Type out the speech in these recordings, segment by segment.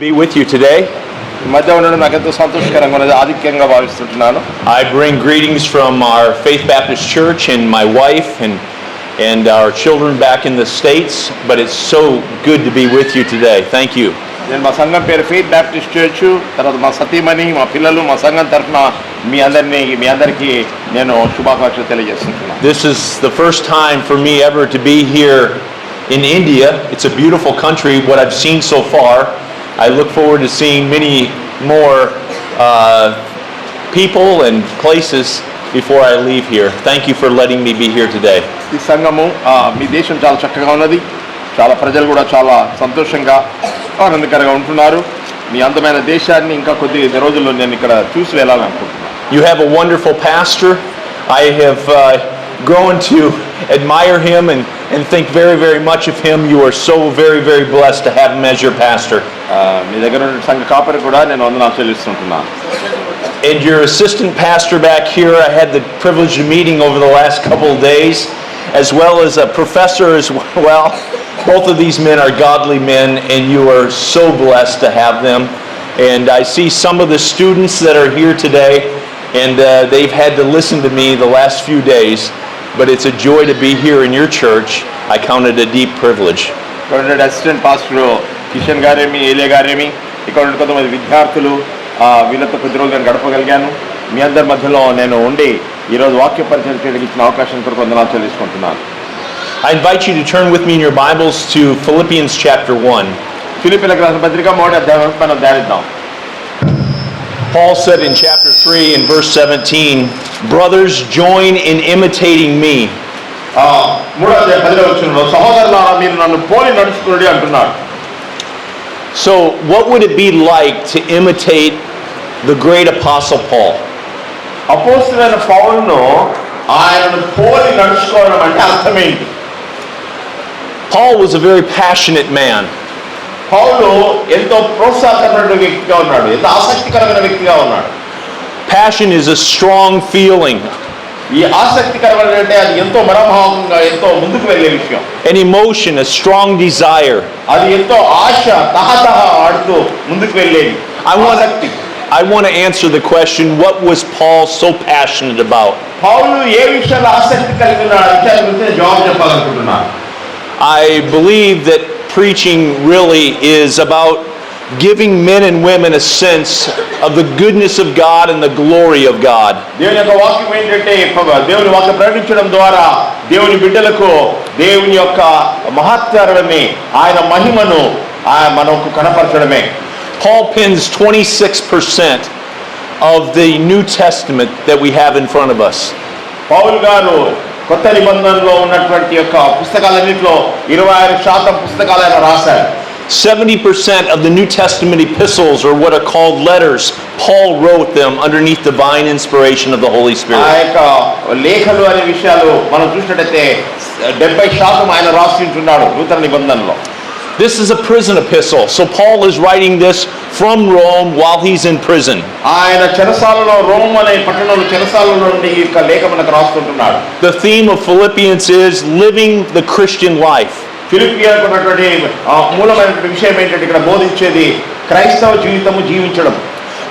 Be with you today. మధ్య ఉండడం నాకు ఎంతో సంతోషకరంగా ఉన్నది, ఆధిక్యంగా భావిస్తుంటున్నాను. I bring greetings from our Faith Baptist Church and my wife and our children back in the States, but it's so good to be with you today. Thank you. నేను మా సంఘం పేరు ఫెయిత్ బ్యాప్టిస్ట్ చర్చ్, తర్వాత మా సతీమణి, మా పిల్లలు, మా సంఘం తరఫున మీ అందరికీ నేను శుభాకాంక్షలు తెలియజేస్తున్నాను. This is the first time for me ever to be here in India. It's a beautiful country, what I've seen so far. I look forward to seeing many more people and places before I leave here. Thank you for letting me be here today. ఈ సంఘము మీ దేశం చాలా చక్కగా ఉన్నది, చాలా ప్రజలు కూడా చాలా సంతోషంగా ఆనందకరంగా ఉంటున్నారు. మీ అందమైన దేశాన్ని ఇంకా కొద్ది రోజుల్లో నేను ఇక్కడ చూసి వెళ్ళాలనుకుంటున్నాను. You have a wonderful pastor. I have grown to admire him and think very, very much of him. You are so very, very blessed to have him as your pastor. మీ దగ్గర ఉన్న సంఘ కాపరి కూడా నేను వందనాలు చెల్లిస్తుంటున్నాను. And your assistant pastor back here, I had the privilege of meeting over the last couple of days, as well as a professor as well. Both of these men are godly men, and you are so blessed to have them. And I see some of the students that are here today, and they've had to listen to me the last few days, but it's a joy to be here in your church. I count it a deep privilege. Assistant pastor Kishan గారేమి, ఏలే గారేమి, ఇక్కడ ఉన్న కొంతమంది విద్యార్థులు, వీళ్ళతో కొద్ది రోజులు నేను గడపగలిగాను. మీ అందరి మధ్యలో నేను ఉండి ఈరోజు వాక్య పరిచయం చేయడానికి ఇచ్చిన అవకాశం కొరకు వందనాలు చెల్లించుకుంటున్నాను. I invite you to turn with me in your Bibles to Philippians chapter 1. ఫిలిప్పీయులకు రాసిన పత్రిక 1వ అధ్యాయం మనం ధ్యానిద్దాం. Paul said in chapter 3 and verse 17, "Brothers, join in imitating me." 3వ అధ్యాయం 10వ వచనంలో సహోదరులారా మీరు నన్ను పోలి నడుచుకోండి అంటున్నాడు. So, what would it be like to imitate the great apostle Paul? అపోస్తలుడైన పౌలును ఆయనను పోలి నడుచుకోవడం అంటే అర్థం ఏంటి? Paul was a very passionate man. పౌలు ఎంతో ప్రోత్సాహకరమైన వ్యక్తిగా ఉన్నాడు, ఎంతో ఆసక్తికరమైన వ్యక్తిగా ఉన్నాడు. Passion is a strong feeling. ఈ ఆసక్తికరమైన అంటే అది ఎంతో మనోభావంగా ఎంతో ముందుకు వెళ్ళే విషయం. An emotion, a strong desire. అది ఎంతో ఆశ తహతహ ఆడుతూ ముందుకు వెళ్ళేది. I want to answer the question, what was Paul so passionate about? పౌలు ఏ విషయాల్లో ఆసక్తి కలిగి ఉన్నాడు విషయాల గురించి జవాబు చెప్పాలనుకుంటున్నాను. I believe that preaching really is about giving men and women a sense of the goodness of God and the glory of God. దేవుని యొక్క వాక్యం ఏంటంటే దేవుని వాక్యం ప్రకటించడం ద్వారా దేవుని బిడ్డలకు దేవుని యొక్క మహత్కారాన్ని, ఆయన మహిమను మనకు కనపరచడమే. Paul pens 26% of the New Testament that we have in front of us. పౌలు గారు కొత్త నిబంధనలో ఉన్నటువంటి యొక్క పుస్తకాలన్నింటిలో 26% పుస్తకాలు ఆయన రాశారు. 70% of the New Testament epistles, or what are called letters, Paul wrote them underneath divine inspiration of the Holy Spirit. ఆ యొక్క లేఖలు అనే విషయాలు మనం చూసినట్లయితే 70% ఆయన రాసి ఉంటున్నాడు నూతన నిబంధనలో. This is a prison epistle, so Paul is writing this from Rome while he's in prison. ఆయన చెరసాలలో, రోమ్ అనే పట్టణంలో చెరసాలలో నుండి ఈ యొక్క లేఖ మనకు రాస్తుంటున్నాడు. The theme of Philippians is living the Christian life. ఫిలిప్పీయులకు ఉన్నటువంటి మూలమైన విషయం ఏంటంటే ఇక్కడ బోధించేది క్రైస్తవ జీవితము జీవించడం.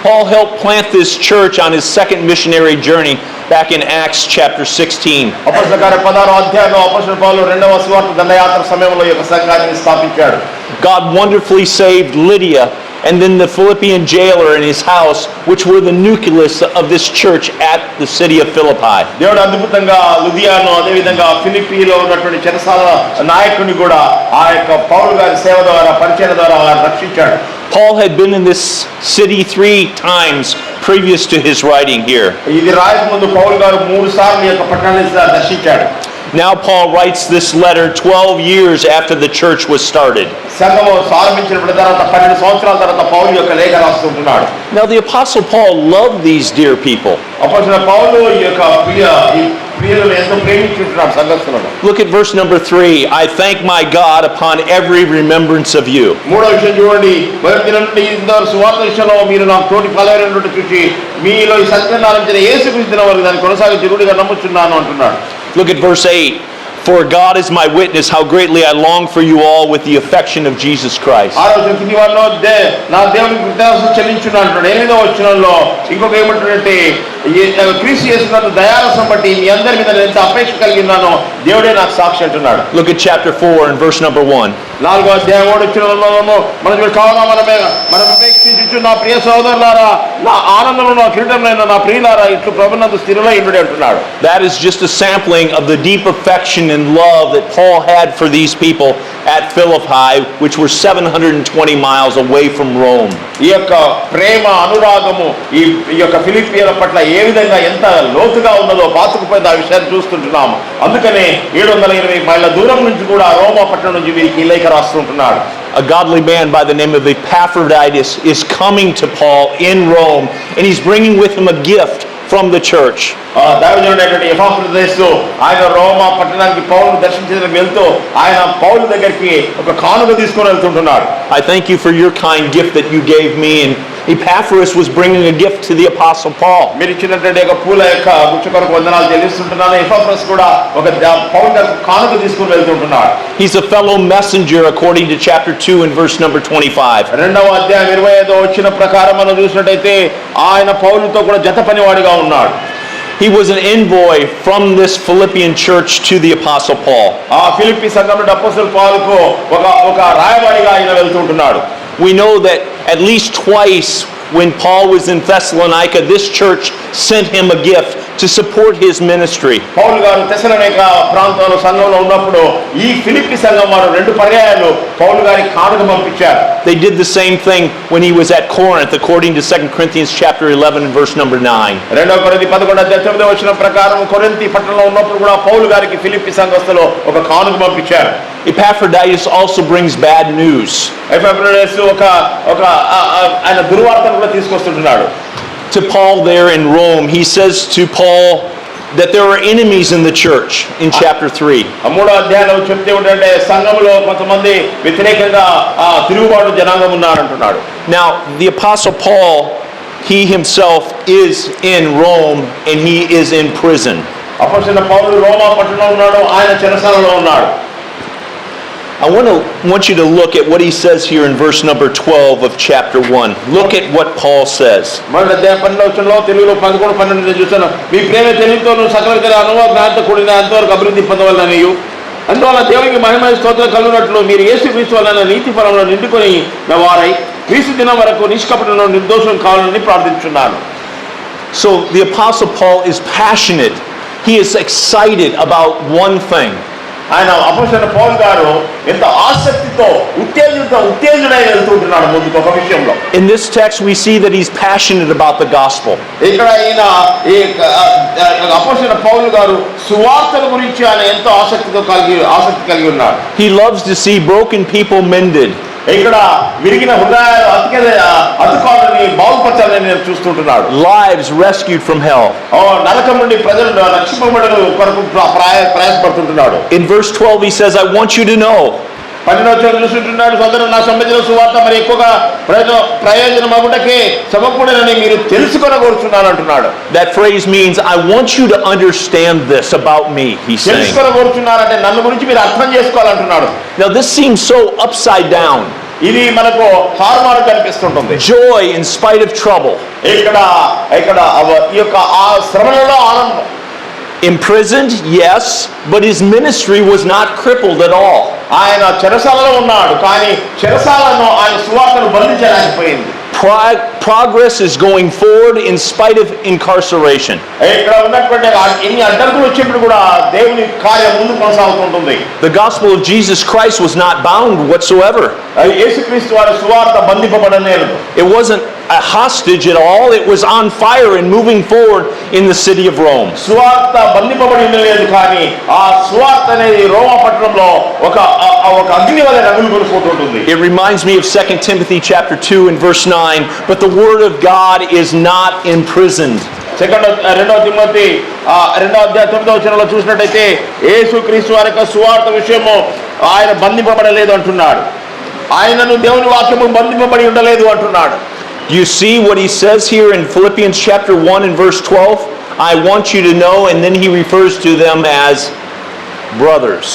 Paul helped plant this church on his second missionary journey back in Acts chapter 16. అపొస్తలుల కార్య 16వ అధ్యాయంలో అపొస్తలుడు పౌలు రెండవ సువార్త దండయాత్ర సమయంలో ఈ యొక్క సంఘాన్ని స్థాపించాడు. God wonderfully saved Lydia and then the Philippian jailer in his house, which were the nucleus of this church at the city of Philippi. దేవుడు అద్భుతంగా లుదియాను, అదే విధంగా ఫిలిప్పీలో ఉన్నటువంటి చెరసాల నాయకుని కూడా ఆ యొక్క పౌలు గారి సేవ ద్వారా, పరిచయం ద్వారా రక్షించాడు. Paul had been in this city 3 times previous to his writing here. ఇది రాయక ముందు పౌలు గారు 3 సార్లు ఈ యొక్క పట్టణాన్ని దర్శించాడు. Now Paul writes this letter 12 years after the church was started. సంఘము ప్రారంభించిన తర్వాత 12 సంవత్సరాల తర్వాత పౌలు యొక్క లేఖ రాస్తుంటున్నాడు. Now the apostle Paul loved these dear people. అపొస్తలుడు పౌలు ఈ యొక్క ప్రియులను ఎంతో ప్రేమించుంటున్నాడు సంఘస్థులను. Look at verse number 3. I thank my God upon every remembrance of you. 3వ విషయం చూడండి. మొదటి దినం నుండి ఇంతవరకు సువార్త విషయంలో మీరు నాకు తోటి ఫలమైనటువంటి చూసి మీలో ఈ సత్యాన్ని ఆరంభించిన యేసుక్రీస్తు వరకు దాన్ని కొనసాగించి రూఢిగా నమ్ముచున్నాను అంటున్నాడు. Look at verse 8. For God is my witness how greatly I long for you all with the affection of Jesus Christ. ఆ రోజు కింది వాళ్ళు నా దేవునికి కృతజ్ఞతలు చెల్లించున్నాను అంటాడు. 8వ వచనంలో ఇంకొక ఏమంటాడంటే క్రీస్తు యేసునందు దయారసం బట్టి మీ అందరి మీద నేను ఎంత అపేక్ష కలిగి ఉన్నానో దేవుడే నాకు సాక్షి అంటున్నాడు. Look at chapter 4 and verse number 1. 4వ అధ్యాయం 3వ వచనంలో మనం కావున మనం అపేక్షించు నా ప్రియ సోదరులారా నా ఆనందమును నా కిరీటములైన నా ప్రియులారా ఇట్లు ప్రభునందు స్థిరులై ఉండుడి అంటున్నాడు. That is just a sampling of the deep affection and love that Paul had for these people at Philippi, which were 720 miles away from Rome. ఈ యొక్క ప్రేమ అనురాగము ఈ యొక్క ఫిలిప్పీయుల పట్ల ఏ విధంగా ఎంత లోతుగా ఉన్నదో పాతుకుపోయిన ఆ విషయాన్ని చూస్తుంటున్నాము. అందుకనే 720 మైళ్ళ దూరం నుంచి కూడా రోమా పట్టణం నుంచి వీరికి లేఖ రాస్తుంటున్నాడు. A godly man by the name of Epaphroditus is coming to Paul in Rome, and he's bringing with him a gift from the church. దైవజనుడైనటువంటి ఎపాఫ్రొదితు ఆయన రోమా పట్టణానికి పౌలును దర్శించడానికి వెళ్తూ ఆయన పౌలు దగ్గరికి ఒక కానుక తీసుకొని వెళ్తుంటున్నాడు. I thank you for your kind gift that you gave me, and Epaphras was bringing a gift to the apostle Paul. మీరు ఇచ్చినటువంటి ఒక పూల యొక్క గుచ్చ కొరకు వందనాలు చెల్లిస్తుంటున్నాను. ఎపాఫ్రస్ కూడా ఒక పౌలు కానుక తీసుకొని వెళ్తుంటున్నాడు. He's a fellow messenger according to chapter 2 and verse number 25. 2వ అధ్యాయం 25వ వచ్చిన ప్రకారం మనం చూసినట్టయితే ఆయన పౌలుతో కూడా జత పనివాడిగా ఉన్నాడు. He was an envoy from this Philippian church to the apostle Paul. ఆ ఫిలిప్పీ సంఘంలో అపోస్తలుడు పౌలుకు ఒక రాయబారిగా ఆయన వెళ్తుంటున్నాడు. We know that at least twice when Paul was in Thessalonica, this church sent him a gift to support his ministry. పౌలు గారు తెస్సలోనిక ప్రాంతంలో సంఘంలో ఉన్నప్పుడు ఈ ఫిలిప్పీ సంఘం వారు 2 పర్యాయాలు పౌలు గారికి కానుక పంపించారు. They did the same thing when he was at Corinth according to 2 Corinthians chapter 11 and verse number 9. 2 కొరింథీ 11వ అధ్యాయం 9వ వచనం ప్రకారం కొరింథీ పట్టణంలో ఉన్నప్పుడు కూడా పౌలు గారికి ఫిలిప్పీ సంఘస్థులు ఒక కానుక పంపించారు. Epaphroditus also brings bad news. ఎపాఫ్రొదితు ఆయన దుర్వార్తను కూడా తీసుకొస్తుంటున్నాడు. To Paul there in Rome, he says to Paul that there are enemies in the church in chapter 3. 3వ అధ్యాయంలో చెప్తే ఏంటంటే సంఘంలో కొంతమంది వ్యతిరేకంగా తిరుగుబాటు జనాంగం ఉన్నారంటున్నాడు. Now, the apostle Paul, he himself is in Rome and he is in prison. అపోస్తలుడైన పౌలు రోమా పట్టణంలో ఉన్నాడు, ఆయన చెరసాలలో ఉన్నాడు. I want you to look at what he says here in verse number 12 of chapter 1. Look at what Paul says. మన అధ్యాయం 12లో తెలుగులో 11, 12 చూస్తాను. మీ ప్రేమ తెలివితోను సకల అనుభవ జ్ఞానంతో కూడిన అంతవరకు అభివృద్ధి పొందవలననియు అందువల్ల దేవునికి మహిమ స్తోత్రం కలుగునట్లు మీరు యేసుక్రీస్తు వలన నీతి ఫలములను నిండుకొని వారై క్రీస్తు దినం వరకు నిష్కపటంలో నిర్దోషం కావాలని ప్రార్థించున్నాను. So the apostle Paul is passionate. He is excited about one thing. ఆయన అపోస్తలుడైన పౌలు గారు ఎంత ఆసక్తితో ఉత్తేజుడై వెళ్తుంటున్నాడు ముందుకు ఒక విషయంలో. In this text we see that he's passionate about the gospel. ఇక్కడ ఈయన అపోస్తలుడైన పౌలు గారు సువార్తల గురించి ఆయన ఎంతో ఆసక్తి కలిగి ఉన్నాడు. He loves to see broken people mended. ఇక్కడ విరిగిన హృదయాలు అతుకాలని బాగుపరచాలని నేను చూస్తుంటున్నాడు. Lives rescued from hell. నరకం నుండి ప్రజలు రక్షింపబడడం కొరకు ప్రయాసపడుతుంటున్నాడు. In verse 12 he says, I want you to know. 12వ చూస్తుంటున్నాడు, సోదరుడు నా సంబంధించిన సువార్త మరి ఎక్కువగా ప్రయోజనం అగుటకే సమకూడనని మీరు తెలుసుకొనగోరుచున్నాను అంటున్నాడు. That phrase means I want you to understand this about me, he's saying. తెలుసుకొనగోరుచున్నారంటే నన్ను గురించి మీరు అర్థం చేసుకోవాలంటున్నాడు. Now this seems so upside down. ఇది మనకు హార్మారు కనిపిస్తుంటుంది. Joy in spite of trouble. ఇక్కడ ఈ యొక్క ఆ శ్రమలలో ఆనందం. Imprisoned, yes, but his ministry was not crippled at all. ఆయన చెరసాలలో ఉన్నాడు, కానీ చెరసాలను ఆయన సువార్తను బంధించలేకపోయింది. Progress is going forward in spite of incarceration. ఇక్కడ ఉన్నటువంటి ఎన్ని అడ్డంకులు వచ్చినప్పుడు కూడా దేవుని కార్యం ముందు కొనసాగుతుంటుంది. The gospel of Jesus Christ was not bound whatsoever. యేసుక్రీస్తు వారి సువార్త బంధింపబడలేదు. It wasn't a hostage at all. It was on fire and moving forward in the city of Rome. సువార్త బంధింపబడి ఉండలేదు, కానీ ఆ సువార్త అనేది రోమా పట్టణంలో ఒక అగ్ని వలె రగులుకొనిపోతుంటుంది. It reminds me of 2 Timothy chapter 2 and verse 9, but the word of God is not imprisoned. 2 Timothy 2వ అధ్యాయం 9వ వచనంలో చూసినట్టయితే యేసుక్రీస్తు వారి యొక్క సువార్త విషయము ఆయన బంధింపబడలేదు అంటున్నాడు. ఆయనను దేవుని వాక్యము బంధింపబడి ఉండలేదు అంటున్నాడు. Do you see what he says here in Philippians chapter 1 and verse 12? I want you to know, and then he refers to them as brothers.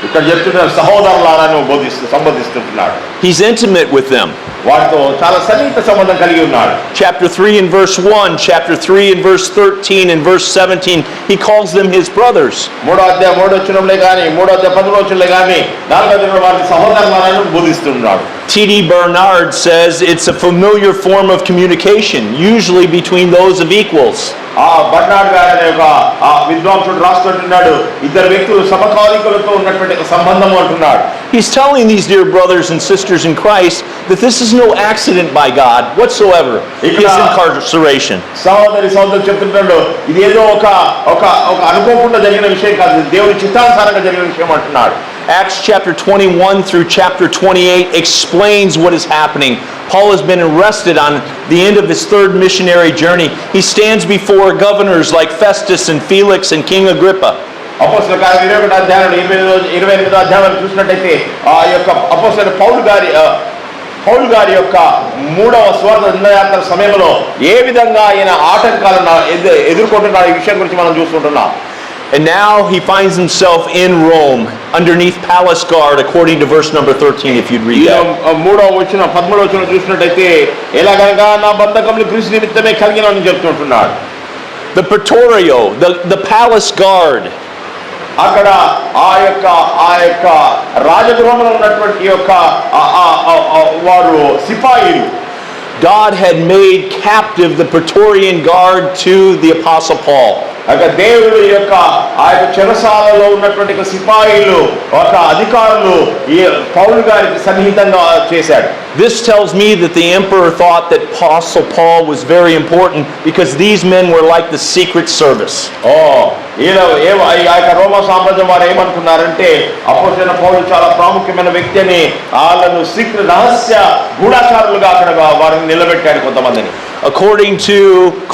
ఇక్కడ చెప్తున్న సహోదరులారా నువ్వు సంబోధిస్తుంటున్నాడు. He's intimate with them. వాటితో చాలా సన్నిహిత సంబంధం కలిగి ఉన్నాడు. Chapter 3 and verse 1, chapter 3 and verse 13 and verse 17, he calls them his brothers. 3వ అధ్యాయం 3వ వచనంలో గాని 3వ అధ్యాయం 10వ వచనంలో గాని 4వ అధ్యాయంలో వారిని సహోదరులారా బోధిస్తున్నాడు. T.D. Bernard says it's a familiar form of communication, usually between those of equals. Barnard గారు అనే ఒక విద్వాంసుడు రాస్తుంటున్నాడు, ఇద్దరు వ్యక్తులు సమకాలీకులతో ఉన్నటువంటి సంబంధం అంటున్నాడు. He's telling these dear brothers and sisters in Christ that this is no accident by God whatsoever, his incarceration. సహోదరులు చెప్తున్నాడు, ఇది ఏదో ఒక అనుకోకుండా జరిగిన విషయం కాదు, దేవుని చిత్తానుసారంగా జరిగిన విషయం అంటున్నాడు. Acts chapter 21 through chapter 28 explains what is happening. Paul has been arrested on the end of his third missionary journey. He stands before governors like Festus and Felix and King Agrippa. అపోస్తలుల కార్యం 21వ అధ్యాయం 28వ అధ్యాయం చూసినట్టయితే ఆ యొక్క అపోస్తలుడైన పౌలు గారి యొక్క 3వ స్వార్థ దండయాత్ర సమయంలో ఏ విధంగా ఆయన ఆటంకాలను ఎదుర్కొంటున్న ఈ విషయం గురించి మనం చూస్తుంటున్నాం. And now he finds himself in Rome underneath palace guard, according to verse number 13, if you'd read that. 13వ వచనం చూసినట్టయితే ఎలాగనగా నా బంధకములు క్రీస్తు నిమిత్తమే కలిగినని చెప్తుంటున్నాడు. The Praetorio, the palace guard. అక్కడ ఆ యొక్క రాజగృహంలో ఉన్నటువంటి యొక్క వారు సిపాయిలు. God had made captive the Praetorian guard to the Apostle Paul. అక్కడ దేవుడు యొక్క ఆ యొక్క చెరసాలలో ఉన్నటువంటి సిపాయిలు ఒక అధికారులు ఈ పౌలు గారికి సన్నిహితంగా చేశాడు. This tells me that the emperor thought that Apostle Paul was very important because these men were like the secret service. రోమా సామ్రాజ్యం వారు ఏమనుకున్నారంటే అపోస్తలుడైన పౌలు చాలా ప్రాముఖ్యమైన వ్యక్తి అని వాళ్ళను సీక్రెట్ రహస్య గూఢచారులుగా అక్కడ వారిని నిలబెట్టాడు కొంతమందిని. According to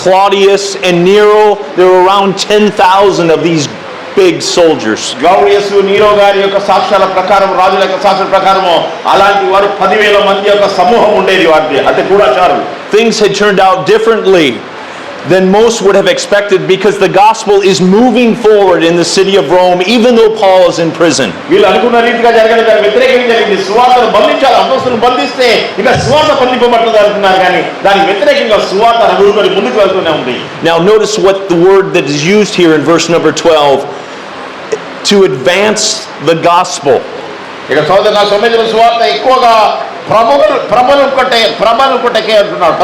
Claudius and Nero, there were around 10,000 of these big soldiers. Claudius Nero గారి యొక్క సాక్ష్యాల ప్రకారం, రాజుల యొక్క సాక్ష్యాల ప్రకారం అలాంటి వారు 10,000 మంది యొక్క సమూహం ఉండేది వారిది, అంటే గూఢచారులు. Things had turned out differently than most would have expected because the gospel is moving forward in the city of Rome, even though Paul is in prison. వీళ్ళు అనుకున్న రీతిగా జరగని దాని వ్యతిరేకంగా జరిగింది. సువార్తను బంధించాలి, అపోస్తలులను బంధిస్తే ఇక సువార్త బంధింపబడుతుంది అనుకున్నారు, కానీ దానికి వ్యతిరేకంగా సువార్త అడుగుకొని ముందుకు వెళ్తూనే ఉంది. Now notice what the word that is used here in verse number 12, to advance the gospel. ఇక సోదరుల సంబంధించిన సువార్త ఎక్కువగా ప్రబలుకొట్టకే అంటున్నాడు.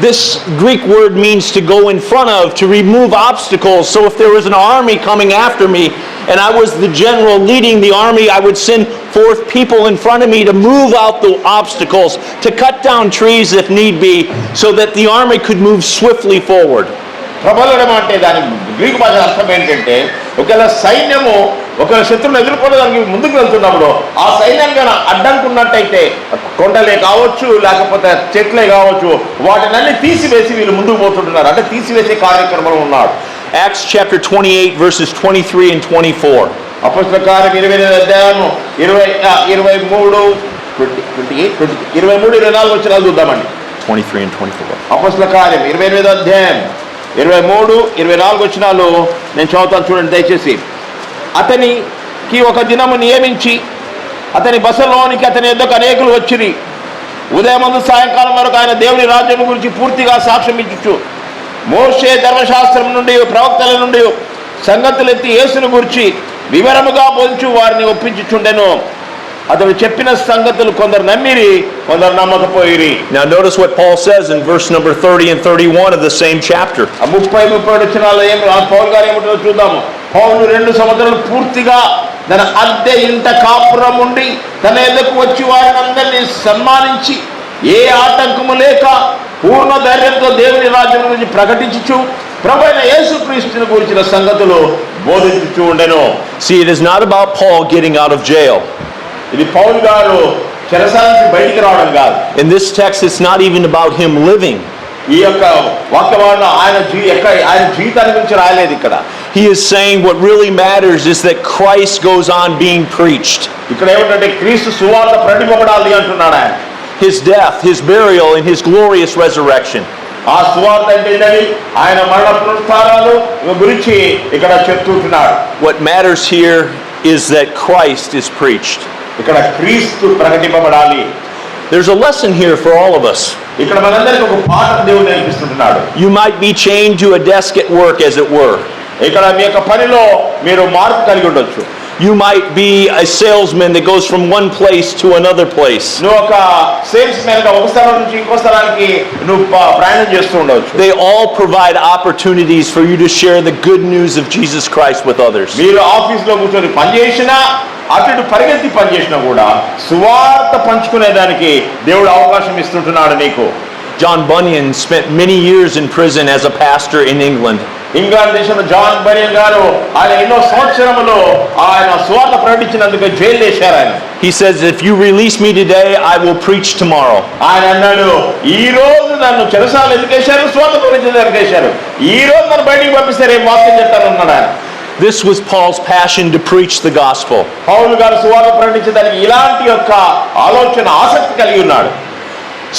This Greek word means to go in front of, to remove obstacles. So if there was an army coming after me and I was the general leading the army, I would send forth people in front of me to move out the obstacles, to cut down trees if need be, so that the army could move swiftly forward. ప్రబలడం అంటే దాని Greek భాష అర్థం ఏంటంటే ఒకవేళ సైన్యము ఒకవేళ శత్రువులు ఎదుర్కోవడానికి ముందుకు వెళ్తున్నప్పుడు ఆ సైన్యంగా అడ్డంకున్నట్టయితే కొండలే కావచ్చు లేకపోతే చెట్లే కావచ్చు వాటినన్నీ తీసివేసి వీళ్ళు ముందుకు పోతుంటున్నారు, అంటే తీసివేసే కార్యక్రమం ఉన్నాడు. Acts chapter 28 verses 23 and 24. అపోస్తలుల కార్యం 28వ అధ్యాయం 23-24 వచనాలు చూద్దామండి. 23 and 24. అపోస్తలుల కార్యం 28వ అధ్యాయం 23-24 వచనాలు నేను చదువుతాను, చూడండి దయచేసి. అతనికి ఒక దినము నియమించి అతని బసలోనికి అతని యొద్దకు అనేకులు వచ్చిరి. ఉదయమందు సాయంకాలం వరకు ఆయన దేవుని రాజ్యం గురించి పూర్తిగా సాక్ష్యం ఇచ్చుచు మోషే ధర్మశాస్త్రం నుండి ప్రవక్తల నుండి సంగతులెత్తి యేసును గురించి వివరముగా బోధించు వారిని ఒప్పించుచుండెను. అతడు చెప్పిన సంగతులు కొందరు నమ్మిరి, కొందరు నమ్మకపోయిరి. Now notice what Paul says in verse number 30 and 31 of the same chapter. 30-31 వచనాల్లో పౌలు గారు ఏమంటారో చూద్దాము. పౌలు 2 సంవత్సరాలు పూర్తిగా తన అద్దె ఇంట కాపురం ఉండి తన ఎద్దకు వచ్చి వారిని అందరినీ సన్మానించి ఏ ఆటంకము లేక పూర్ణ ధైర్యంతో దేవుని రాజ్యం గురించి ప్రకటించుచు ప్రభువైన యేసుక్రీస్తుని గురించిన సంగతులు బోధించుచు ఉండెను. See, it is not about Paul getting out of jail. ఇది పౌలు గారు చెరసాల నుంచి బయటికి రావడం కాదు. In this text, it's not even about him living. ఈ యొక్క వాక్యవాడు ఆయన జీవితాన్ని గురించి రాయలేదు ఇక్కడ. He is saying what really matters is that Christ goes on being preached. ఇక్కడ ఏమంటే క్రీస్తు సువార్త ప్రకటింపబడాలి అంటున్నాడు ఆయన. His death, his burial, and his glorious resurrection. ఆ సువార్త ఏంటండి? ఆయన మరణ పునరుత్థానాలు గురించి ఇక్కడ చెప్తుంటున్నాడు. What matters here is that Christ is preached. ఇక్కడ క్రీస్తు ప్రకటింపబడాలి. There's a lesson here for all of us. ఇక్కడ మనందరికీ ఒక పాఠం దేవుడు నేర్పిస్తుంటున్నాడు. You might be chained to a desk at work, as it were. ఇక్కడ మీ యొక్క పనిలో మీరు మార్పు కలిగి ఉండొచ్చు. You might be a salesman that goes from one place to another place. నువ్వు ఒక సేల్స్ మ్యాన్ గా ఒక స్థలం నుంచి ఇంకో స్థలానికి నువ్వు ప్రయాణం చేస్తూ ఉండవచ్చు. They all provide opportunities for you to share the good news of Jesus Christ with others. మీరు ఆఫీస్లో కూర్చొని పనిచేసినా అటు పరిగెత్తి పనిచేసినా కూడా సువార్త పంచుకునేదానికి దేవుడు అవకాశం ఇస్తుంటున్నాడు నీకు. John Bunyan spent many years in prison as a pastor in England. England దేశంలో జాన్ బనియన్ గారు ఆయన ఎన్నో సంవత్సరములు ఆయన సువార్త ప్రకటించినందుకు జైలు వేశారు ఆయన. He says, if you release me today, I will preach tomorrow. ఆయన అన్నాడు, ఈ రోజు నన్ను చెరసాలలో ఎందుకు వేశారు? సువార్త ప్రకటించేందుకు వేశారు. ఈ రోజు నన్ను బయటికి పంపిస్తే రేపు వాక్యం చెప్తాను అన్నాడు ఆయన. This was Paul's passion to preach the gospel. పౌలు గారు సువార్త ప్రకటించడానికి ఇలాంటి యొక్క ఆలోచన ఆసక్తి కలిగి ఉన్నాడు.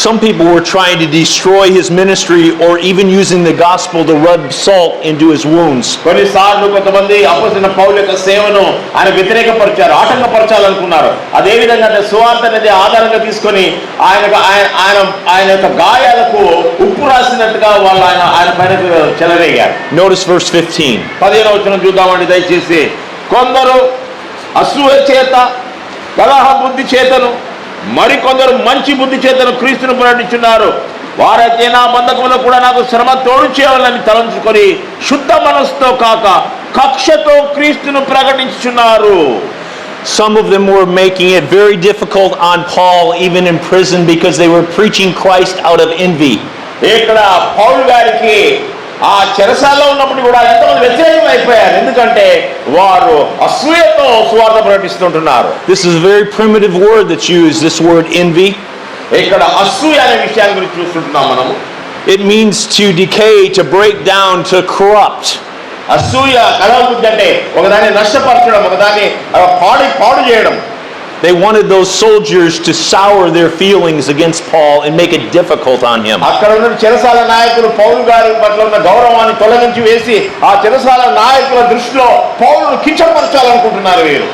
Some people were trying to destroy his ministry or even using the gospel to rub salt into his wounds. కొన్నిసార్లు కొంతమంది అపోస్తలుడైన పౌలు యొక్క సేవను ఆయన వ్యతిరేకపరిచారు, ఆటంకపరచాలనుకున్నారు. అదే విధంగా సువార్త అనేది ఆధారంగా తీసుకొని ఆయన యొక్క గాయాలకు ఉప్పు రాసినట్టుగా వాళ్ళు ఆయన పైన చెలరేగారు. Notice verse 15. 15వ వచనం చూద్దామండి దయచేసి. కొందరు అసూయ చేత కలహ బుద్ధి చేతను మరికొందరు మంచి బుద్ధి చేతను క్రీస్తును ప్రకటించున్నారు. వారైతే నా బంధకములో కూడా నాకు శ్రమ తోడు చేయాలని తలంచుకొని శుద్ధ మనస్సుతో కాక కక్షతో క్రీస్తును ప్రకటించుచున్నారు. Some of them were making it very difficult on Paul even in prison because they were preaching Christ out of envy. ఇక్కడ పౌలు గారికి ఆ చెరసాలలో ఉన్నప్పుడు కూడా ఎంతమంది వ్యతిరేకం అయిపోయారు. ఎందుకంటే వారు అసూయతో సువార్త ప్రకటిస్తుంటున్నారు. This is a very primitive word that's used, this word envy. ఇక్కడ అసూయ అనే విషయాన్ని గురించి చూస్తుంటున్నాం మనము. It means to decay, to break down, to corrupt. అసూయ కలహబుద్ధి అంటే ఒకదాన్ని నష్టపరచడం, ఒకదాన్ని పాడు చేయడం. They wanted those soldiers to sour their feelings against Paul and make it difficult on him. అక్కడ ఉన్న చెరసాల నాయకులు పౌలు గారి పట్ల ఉన్న గౌరవాన్ని తొలగించి వేసి ఆ చెరసాల నాయకుల దృష్టిలో పౌలును కించపరచాలనుకుంటున్నారు వీరు.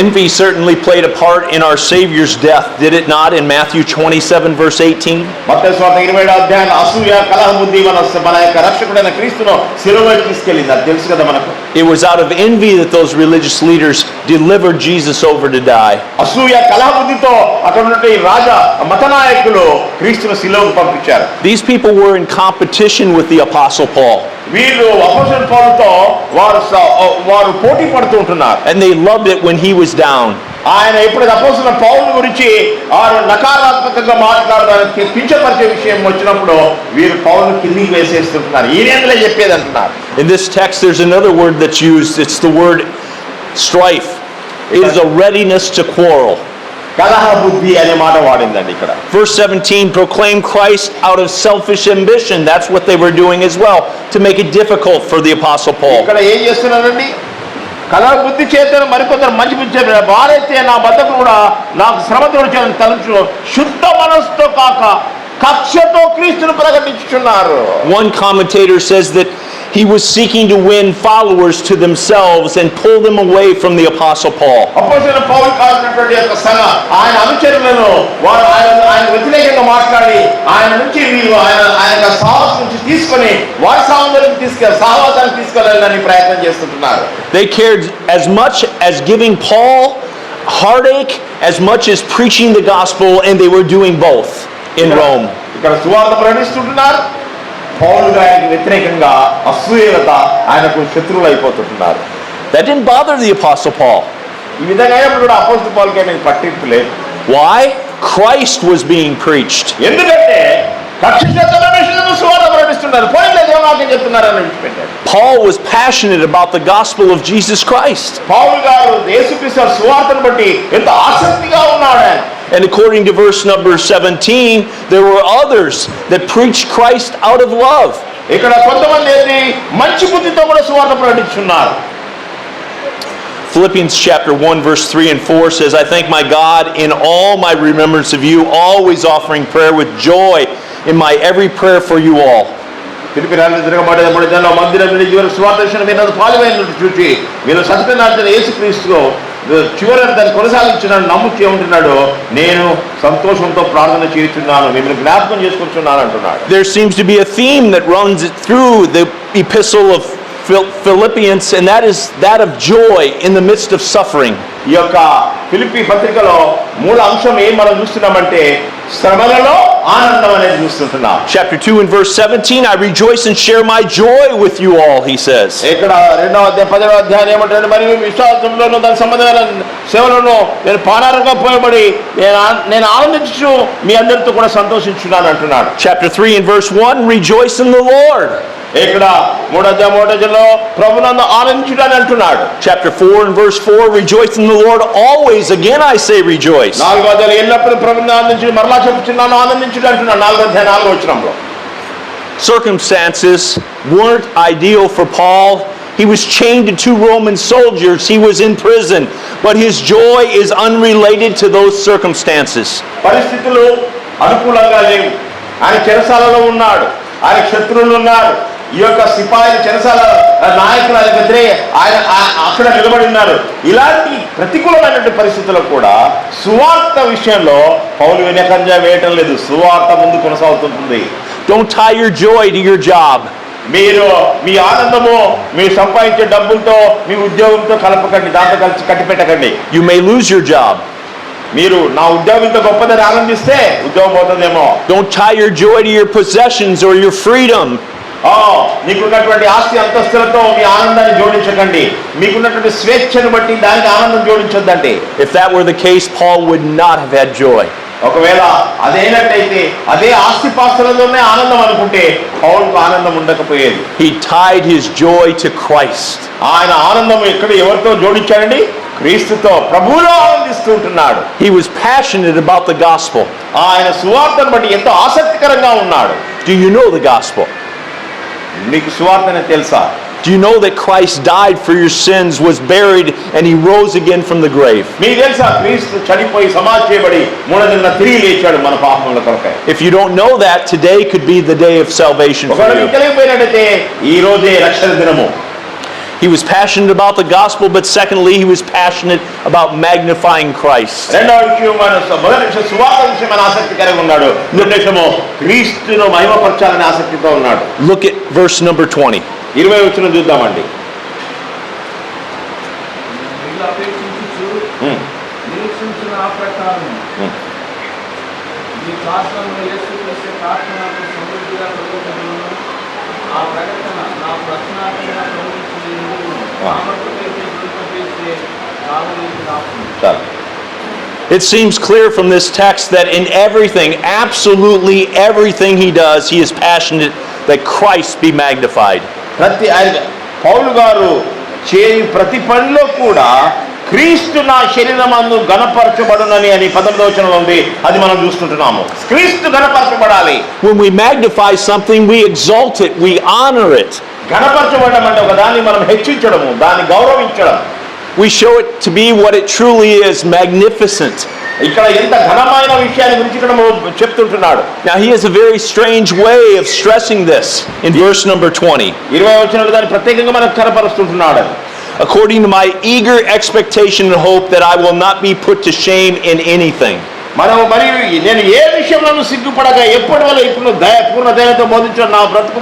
Envy certainly played a part in our Savior's death, did it not, in Matthew 27 verse 18? మత్తయి సువార్త 27వ అధ్యాయం అసూయ కలహబుద్ధి మన యొక్క రక్షకుడైన క్రీస్తును శిలువపైకి తీసుకెళ్ళింది. అది తెలుసు కదా మనకు. It was out of envy that those religious leaders delivered Jesus over to die. అసూయ కలహబుద్ధితో అక్కడ ఉన్న ఈ రాజా మత నాయకులు క్రీస్తును శిలువకు పంపించారు. These people were in competition with the Apostle Paul. వీళ్ళు అపోస్తలుడైన పౌలుతో వారు పోటీ పడుతూ ఉంటున్నారు. And they loved it when he was down. ఆయన ఎప్పుడైతే అపోస్తలుడైన పౌలు గురించి వారు నకారాత్మకంగా మాట్లాడడానికి కించపరిచే విషయం వచ్చినప్పుడు వీరు పౌలును కిందికి వేసేస్తుంటున్నారు. ఈయనేందులో చెప్పేది అంటున్నారు. In this text there's another word that's used. It's the word strife. It is a readiness to quarrel. కలహ బుద్ధి అనే మాట వాడిందండి ఇక్కడ. Verse 17, proclaim Christ out of selfish ambition. That's what they were doing as well, to make it difficult for the Apostle Paul. ఇక్కడ ఏం చేస్తున్నారండి? కలహ బుద్ధి చేత మరికొందరు మంచి బుద్ధి చేత వారైతే నా బతుకు కూడా నాకు శ్రమ తోడు తలంచు శుద్ధ మనస్సుతో కాక కక్షతో క్రీస్తును ప్రకటించుచున్నారు. One commentator says that he was seeking to win followers to themselves and pull them away from the Apostle Paul. అపోస్తలుడైన పౌలు కావాల్సినటువంటి యొక్క సంఘ ఆయన అనుచరులను వారు ఆయన వ్యతిరేకంగా మాట్లాడి ఆయన నుంచి వీరు ఆయన సహవాసం నుంచి తీసుకొని వారి సహవాసాన్ని తీసుకెళ్ళాలని ప్రయత్నం చేస్తుంటున్నారు. They cared as much as giving Paul heartache as much as preaching the gospel, and they were doing both in Rome. ఇక్కడ సువార్త ప్రకటిస్తుంటున్నారు. పౌలు గారికి వ్యతిరేకంగా అసూయత ఆయనకు శత్రువులు అయిపోతుంటున్నారు. That didn't bother the Apostle Paul. ఈ విధంగా ఇప్పుడు అపోస్తలుడు పౌలుకి అనేది పట్టింపు లేదు. Why? Christ was being preached. ఎందుకంటే కక్షితమైన సువార్త ప్రకటిస్తున్నారు. పోయిన దేవాలయం చెప్తున్నారు అని విడిచిపెట్టారు. Paul was passionate about the gospel of Jesus Christ. పౌలు గారు యేసుక్రీస్తు సువార్తను బట్టి ఎంత ఆసక్తిగా ఉన్నాడు ఆయన. And according to verse number 17, there were others that preached Christ out of love. ఇక్కడ కొంతమంది మంచి బుద్ధితో కూడా సువార్త ప్రకటిస్తున్నారు. Philippians chapter 1 verse 3 and 4 says, I thank my God in all my remembrance of you, always offering prayer with joy in my every prayer for you all. Philippi రాజులు తిరగబడేది 3 మందిరం నుండి చివరి సువార్త విన్నది పాలువైనట్టు చూచి వీళ్ళు సత్యనారాయణ యేసుక్రీస్తులో చివరి దాన్ని కొనసాగించున్నాను నమ్ముతూ ఉంటున్నాడు. నేను సంతోషంతో ప్రార్థన చేస్తున్నాను, మిమ్మల్ని జ్ఞాపకం చేసుకుంటున్నాను అంటున్నాడు. There seems to be a theme that runs through the epistle of Philippians, and that is that of joy in the midst of suffering. ఈ యొక్క ఫిలిప్పీ పత్రికలో మూల అంశం ఏం మనం చూస్తున్నామంటే శ్రమలలో ఆనందం అనేది చూస్తున్నాం. Chapter 2 and verse 17, I rejoice and share my joy with you all, he says. ఇక్కడ 2వ అధ్యాయం ఏమంటాడు, మరియు విశ్వాసంలోనూ దాని సంబంధమైన సేవలను నేను పానారంగా పోయబడి నేను ఆనందించు మీ అందరితో కూడా సంతోషించున్నాను అంటున్నాడు. Chapter 3 and verse 1, rejoice in the Lord. ఇక్కడ 3వ అధ్యాయంలో ప్రభునందు ఆనందించుడని అంటున్నాడు. Chapter 4 and verse 4, rejoice in the Lord always. Again I say rejoice. 4వ అధ్యాయం ఎల్లప్పుడూ ప్రభువును ఆనందించుడు, మరలా చెప్పుచున్నాను ఆనందించుడు అంటున్నాడు. 4వ అధ్యాయం 4వ వచనంలో. Circumstances weren't ideal for Paul. He was chained to 2 Roman soldiers. He was in prison. But his joy is unrelated to those circumstances. పరిస్థితులు అనుకూలంగా లేవు. ఆయన చెరసాలలో ఉన్నాడు, ఆయన శత్రువులు ఉన్నారు. ఈ యొక్క సిపాయిలు చెరసాల నాయకులు ఆయన ఎదురే ఆయన అక్కడ నిలబడి ఉన్నారు. ఇలాంటి ప్రతికూలమైనటువంటి పరిస్థితుల్లో కూడా సువార్త విషయంలో పౌలు వెనకంజా వేయటం లేదు, సువార్త ముందు కొనసాగుతుంది. Don't tie your joy to your job. మీరు మీ ఆనందము మీ సంపాదించే డబ్బులతో మీ ఉద్యోగంతో కలపకండి, దాంతో కలిసి కట్టిపెట్టకండి. You may lose your job. మీరు నా ఉద్యోగంతో గొప్పదని ఆనందిస్తే ఉద్యోగం పోతుందేమో. Don't tie your joy to your possessions or your freedom. నీకున్నటువంటి ఆస్తి అంతస్తులతో మీ ఆనందాన్ని జోడించకండి, మీకున్నటువంటి స్వేచ్ఛను బట్టి దానికి ఆనందం జోడించొద్దండి. If that were the case, Paul would not have had joy. ఒకవేళ అదేనట్టయితే అదే ఆస్తిపాస్తులతోనే ఆనందం అనుకుంటే పౌలుకు ఆనందం ఉండకపోయేది. He tied his joy to Christ. ఆయన ఆనందం ఎవరితో జోడించాడండి? క్రీస్తుతో, ప్రభువులో ఆనందిస్తూ ఉంటున్నాడు. He was passionate about the gospel. ఆయన సువార్తను బట్టి ఎంతో ఆసక్తికరంగా ఉన్నాడు. Do you know the gospel? మీకు సువార్తనే తెలుసా? Do you know that Christ died for your sins, was buried, and he rose again from the grave? మీకు తెలుసా క్రీస్తు చనిపోయి సమాధి చేయబడి 3వ దినాన తిరిగి లేచాడు మన పాపముల కొరకై. If you don't know that, today could be the day of salvation for ఒకవేళ you. మీకు తెలియకపోయినట్లయితే ఈ రోజే రక్షణ దినము. He was passionate about the gospel, but secondly, he was passionate about magnifying Christ. రెండవ విషయం మొదటి విషయం సువార్త విషయం ఆసక్తికరంగా ఉన్నాడు. రెండవ విషయము క్రీస్తును మహిమపరచాలని ఆసక్తితో ఉన్నాడు. Look at verse number 20. 20వ వచనం చూద్దామండి. It seems clear from this text that in everything, absolutely everything he does, he is passionate that Christ be magnified. పౌలు గారు చేయు ప్రతి పనిలో కూడా క్రీస్తు నా శరీరమందు గణపరచబడునని అని 19వ వచనంలో ఉంది. అది మనం చూస్తుంటున్నాము. క్రీస్తు గణపరచబడాలి. When we magnify something, we exalt it, we honor it. గణపరచబడడం అంటే ఒక దాన్ని మనం హెచ్చించడము, దాన్ని గౌరవించడం. We show it to be what it truly is, magnificent. ఇక్కడ ఎంత ఘనమైన విషయాన్ని గురించి చెప్తుంటున్నాడు. Now he has a very strange way of stressing this in verse number 20. 20వ వచనంలో దాన్ని ప్రత్యేకంగా మనకు కనపరుస్తుంటున్నాడు. According to my eager expectation and hope that I will not be put to shame in anything. మరియు నేను ఏ విషయంలో సిగ్గుపడక ఎప్పటి వల్ల ఇప్పుడు పూర్ణ దయతో బోధించడం నా బ్రతుకు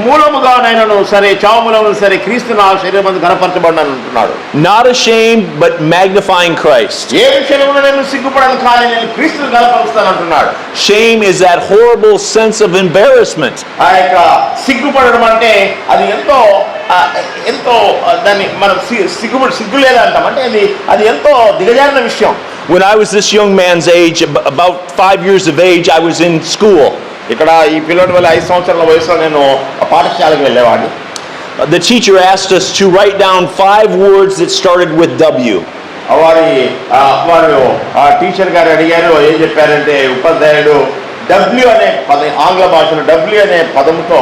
మూలముగా నైనను సరే చావు మూలమును సరే క్రీస్తు నా శరీరమందు ఘనపరచబడినాను అంటున్నాడు. Not ashamed but magnifying Christ. ఏ విషయంలో నేను సిగ్గుపడను కానీ నేను క్రీస్తును ఘనపరుస్తాను అంటున్నాడు. Shame is that horrible sense of embarrassment. ఆ యొక్క సిగ్గుపడడం అంటే అది ఎంతో దాన్ని మనం సిగ్గు లేదంటాం, అంటే అది ఎంతో దిగజారిన విషయం. When I was this young man's age, about 5 years of age, I was in school. ఇక్కడ ఈ పిల్లడి వల్ల 5 సంవత్సరాల వయసులో నేను పాఠశాలకు వెళ్ళేవాడిని. The teacher asked us to write down 5 words that started with W. వారు టీచర్ గారు అడిగారు, ఏం చెప్పారంటే ఉపాధ్యాయుడు W అనే ఆంగ్ల భాషలో W అనే పదంతో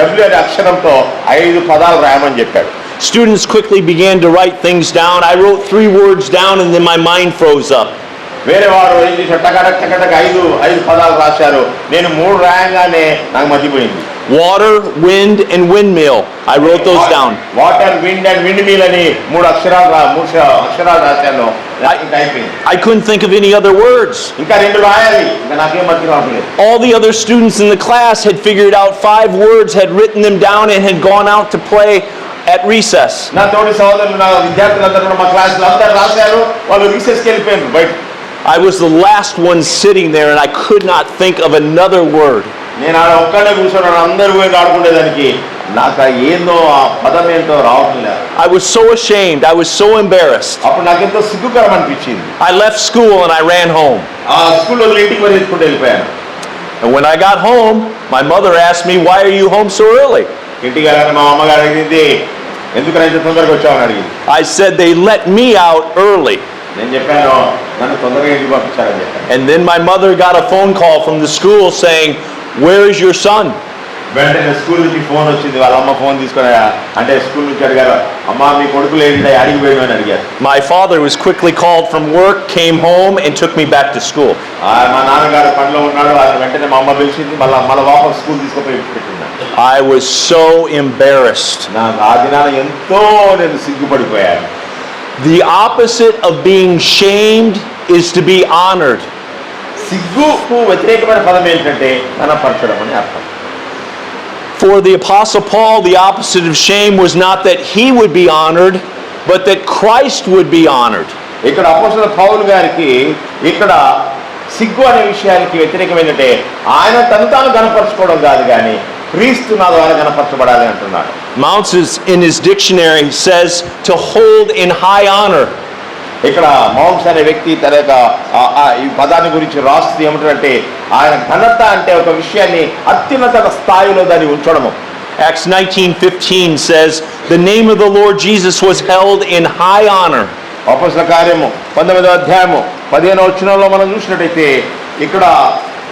W అనే అక్షరంతో 5 పదాలు రాయమని చెప్పాడు. Students quickly began to write things down. I wrote 3 words down and then my mind froze up. వేరే వారు ఏం చేశారు, టకటక్ ఐదు పదాలు రాశారు. నేను 3 రాయంగానే నాకు మర్చిపోయింది. Water, wind, and windmill. I wrote those down. Water, wind and windmill అని 3 అక్షరాలు రాశాను. ఇంకా అయిపోయింది. I couldn't think of any other words. ఇంకా 2 రాయాలి. ఇంకా నాకేం మర్చి రావట్లేదు. All the other students in the class had figured out 5 words, had written them down, and had gone out to play at recess. నా తోటి సోదరులు, నా విద్యార్థులందరూ కూడా మా క్లాసులో అందరూ రాశారు. వాళ్ళు రీసెస్కి వెళ్ళిపోయారు బయట. I was the last one sitting there, and I could not think of another word. నేను ఆడ ఒక్కడే కూర్చోన్నాను, అందరూ పోయి ఆడుకునేదానికి. నాకు ఏందో ఆ పదం ఏంటో రావట్లేదు. I was so ashamed. I was so embarrassed. అప్పుడు నాకెంతో సిగ్గుకరం అనిపించింది. I left school and I ran home. ఆ స్కూల్లో ఇంటికి మరి ఎత్తుకుంటూ వెళ్ళిపోయాను. And when I got home, my mother asked me, "Why are you home so early?" ఇంటికి వెళ్ళగానే మా అమ్మగారు అడిగింది, ఎందుకు ఇంత తొందరగా వచ్చావని అడిగింది. I said, "They let me out early." నేను చెప్పాను, నన్ను తొందరగా ఇంటికి పంపించారని చెప్పాను. And then my mother got a phone call from the school saying, "Where is your son?" వెంటనే స్కూల్ నుంచి ఫోన్ వచ్చింది. వాళ్ళ అమ్మ ఫోన్ తీసుకొని అంటే స్కూల్ నుంచి అడిగారు, అమ్మా మీ కొడుకులు ఏంటి అడిగి పోయాడు అని అడిగారు. My father was quickly called from work, came home, and took me back to school. మా నాన్నగారు పనిలో ఉన్నాడు. ఆయన వెంటనే మా అమ్మ పిలిచింది, మళ్ళీ వాపస్ స్కూల్ తీసుకుపోయి పెట్టింది. I was so embarrassed. నాకు ఆ దినాన ఎంతో నేను సిగ్గుపడిపోయాను. The opposite of being shamed is to be honored. సిగ్గుకు వ్యతిరేకమైన పదం ఏంటంటే ఘనపరచడం అని అర్థం. For the Apostle Paul, the opposite of shame was not that he would be honored, but that Christ would be honored. ఇక్కడ అపోస్తలుడైన పౌలు గారికి ఇక్కడ సిగ్గు అనే విషయానికి వ్యతిరేకమైనట్టే ఆయన తను తాను ఘనపరచుకోవడం కాదు, కానీ క్రీస్తు నా ద్వారా ఘనపరచబడాలి అంటున్నాడు. Mounce in his dictionary says to hold in high honor. ఇక్కడ మౌంట్స్ అనే వ్యక్తి తన యొక్క ఈ పదాన్ని గురించి రాస్తుంది ఏమిటంటే ఆయన ఘనత అంటే ఒక విషయాన్ని అత్యున్నత స్థాయిలో దాన్ని ఉంచడము. Acts 19:15 says the name of the Lord Jesus was held in high honor. అపోస్తలుల కార్యము 19వ అధ్యాయము 15వ వచనంలో మనం చూసినట్టయితే ఇక్కడ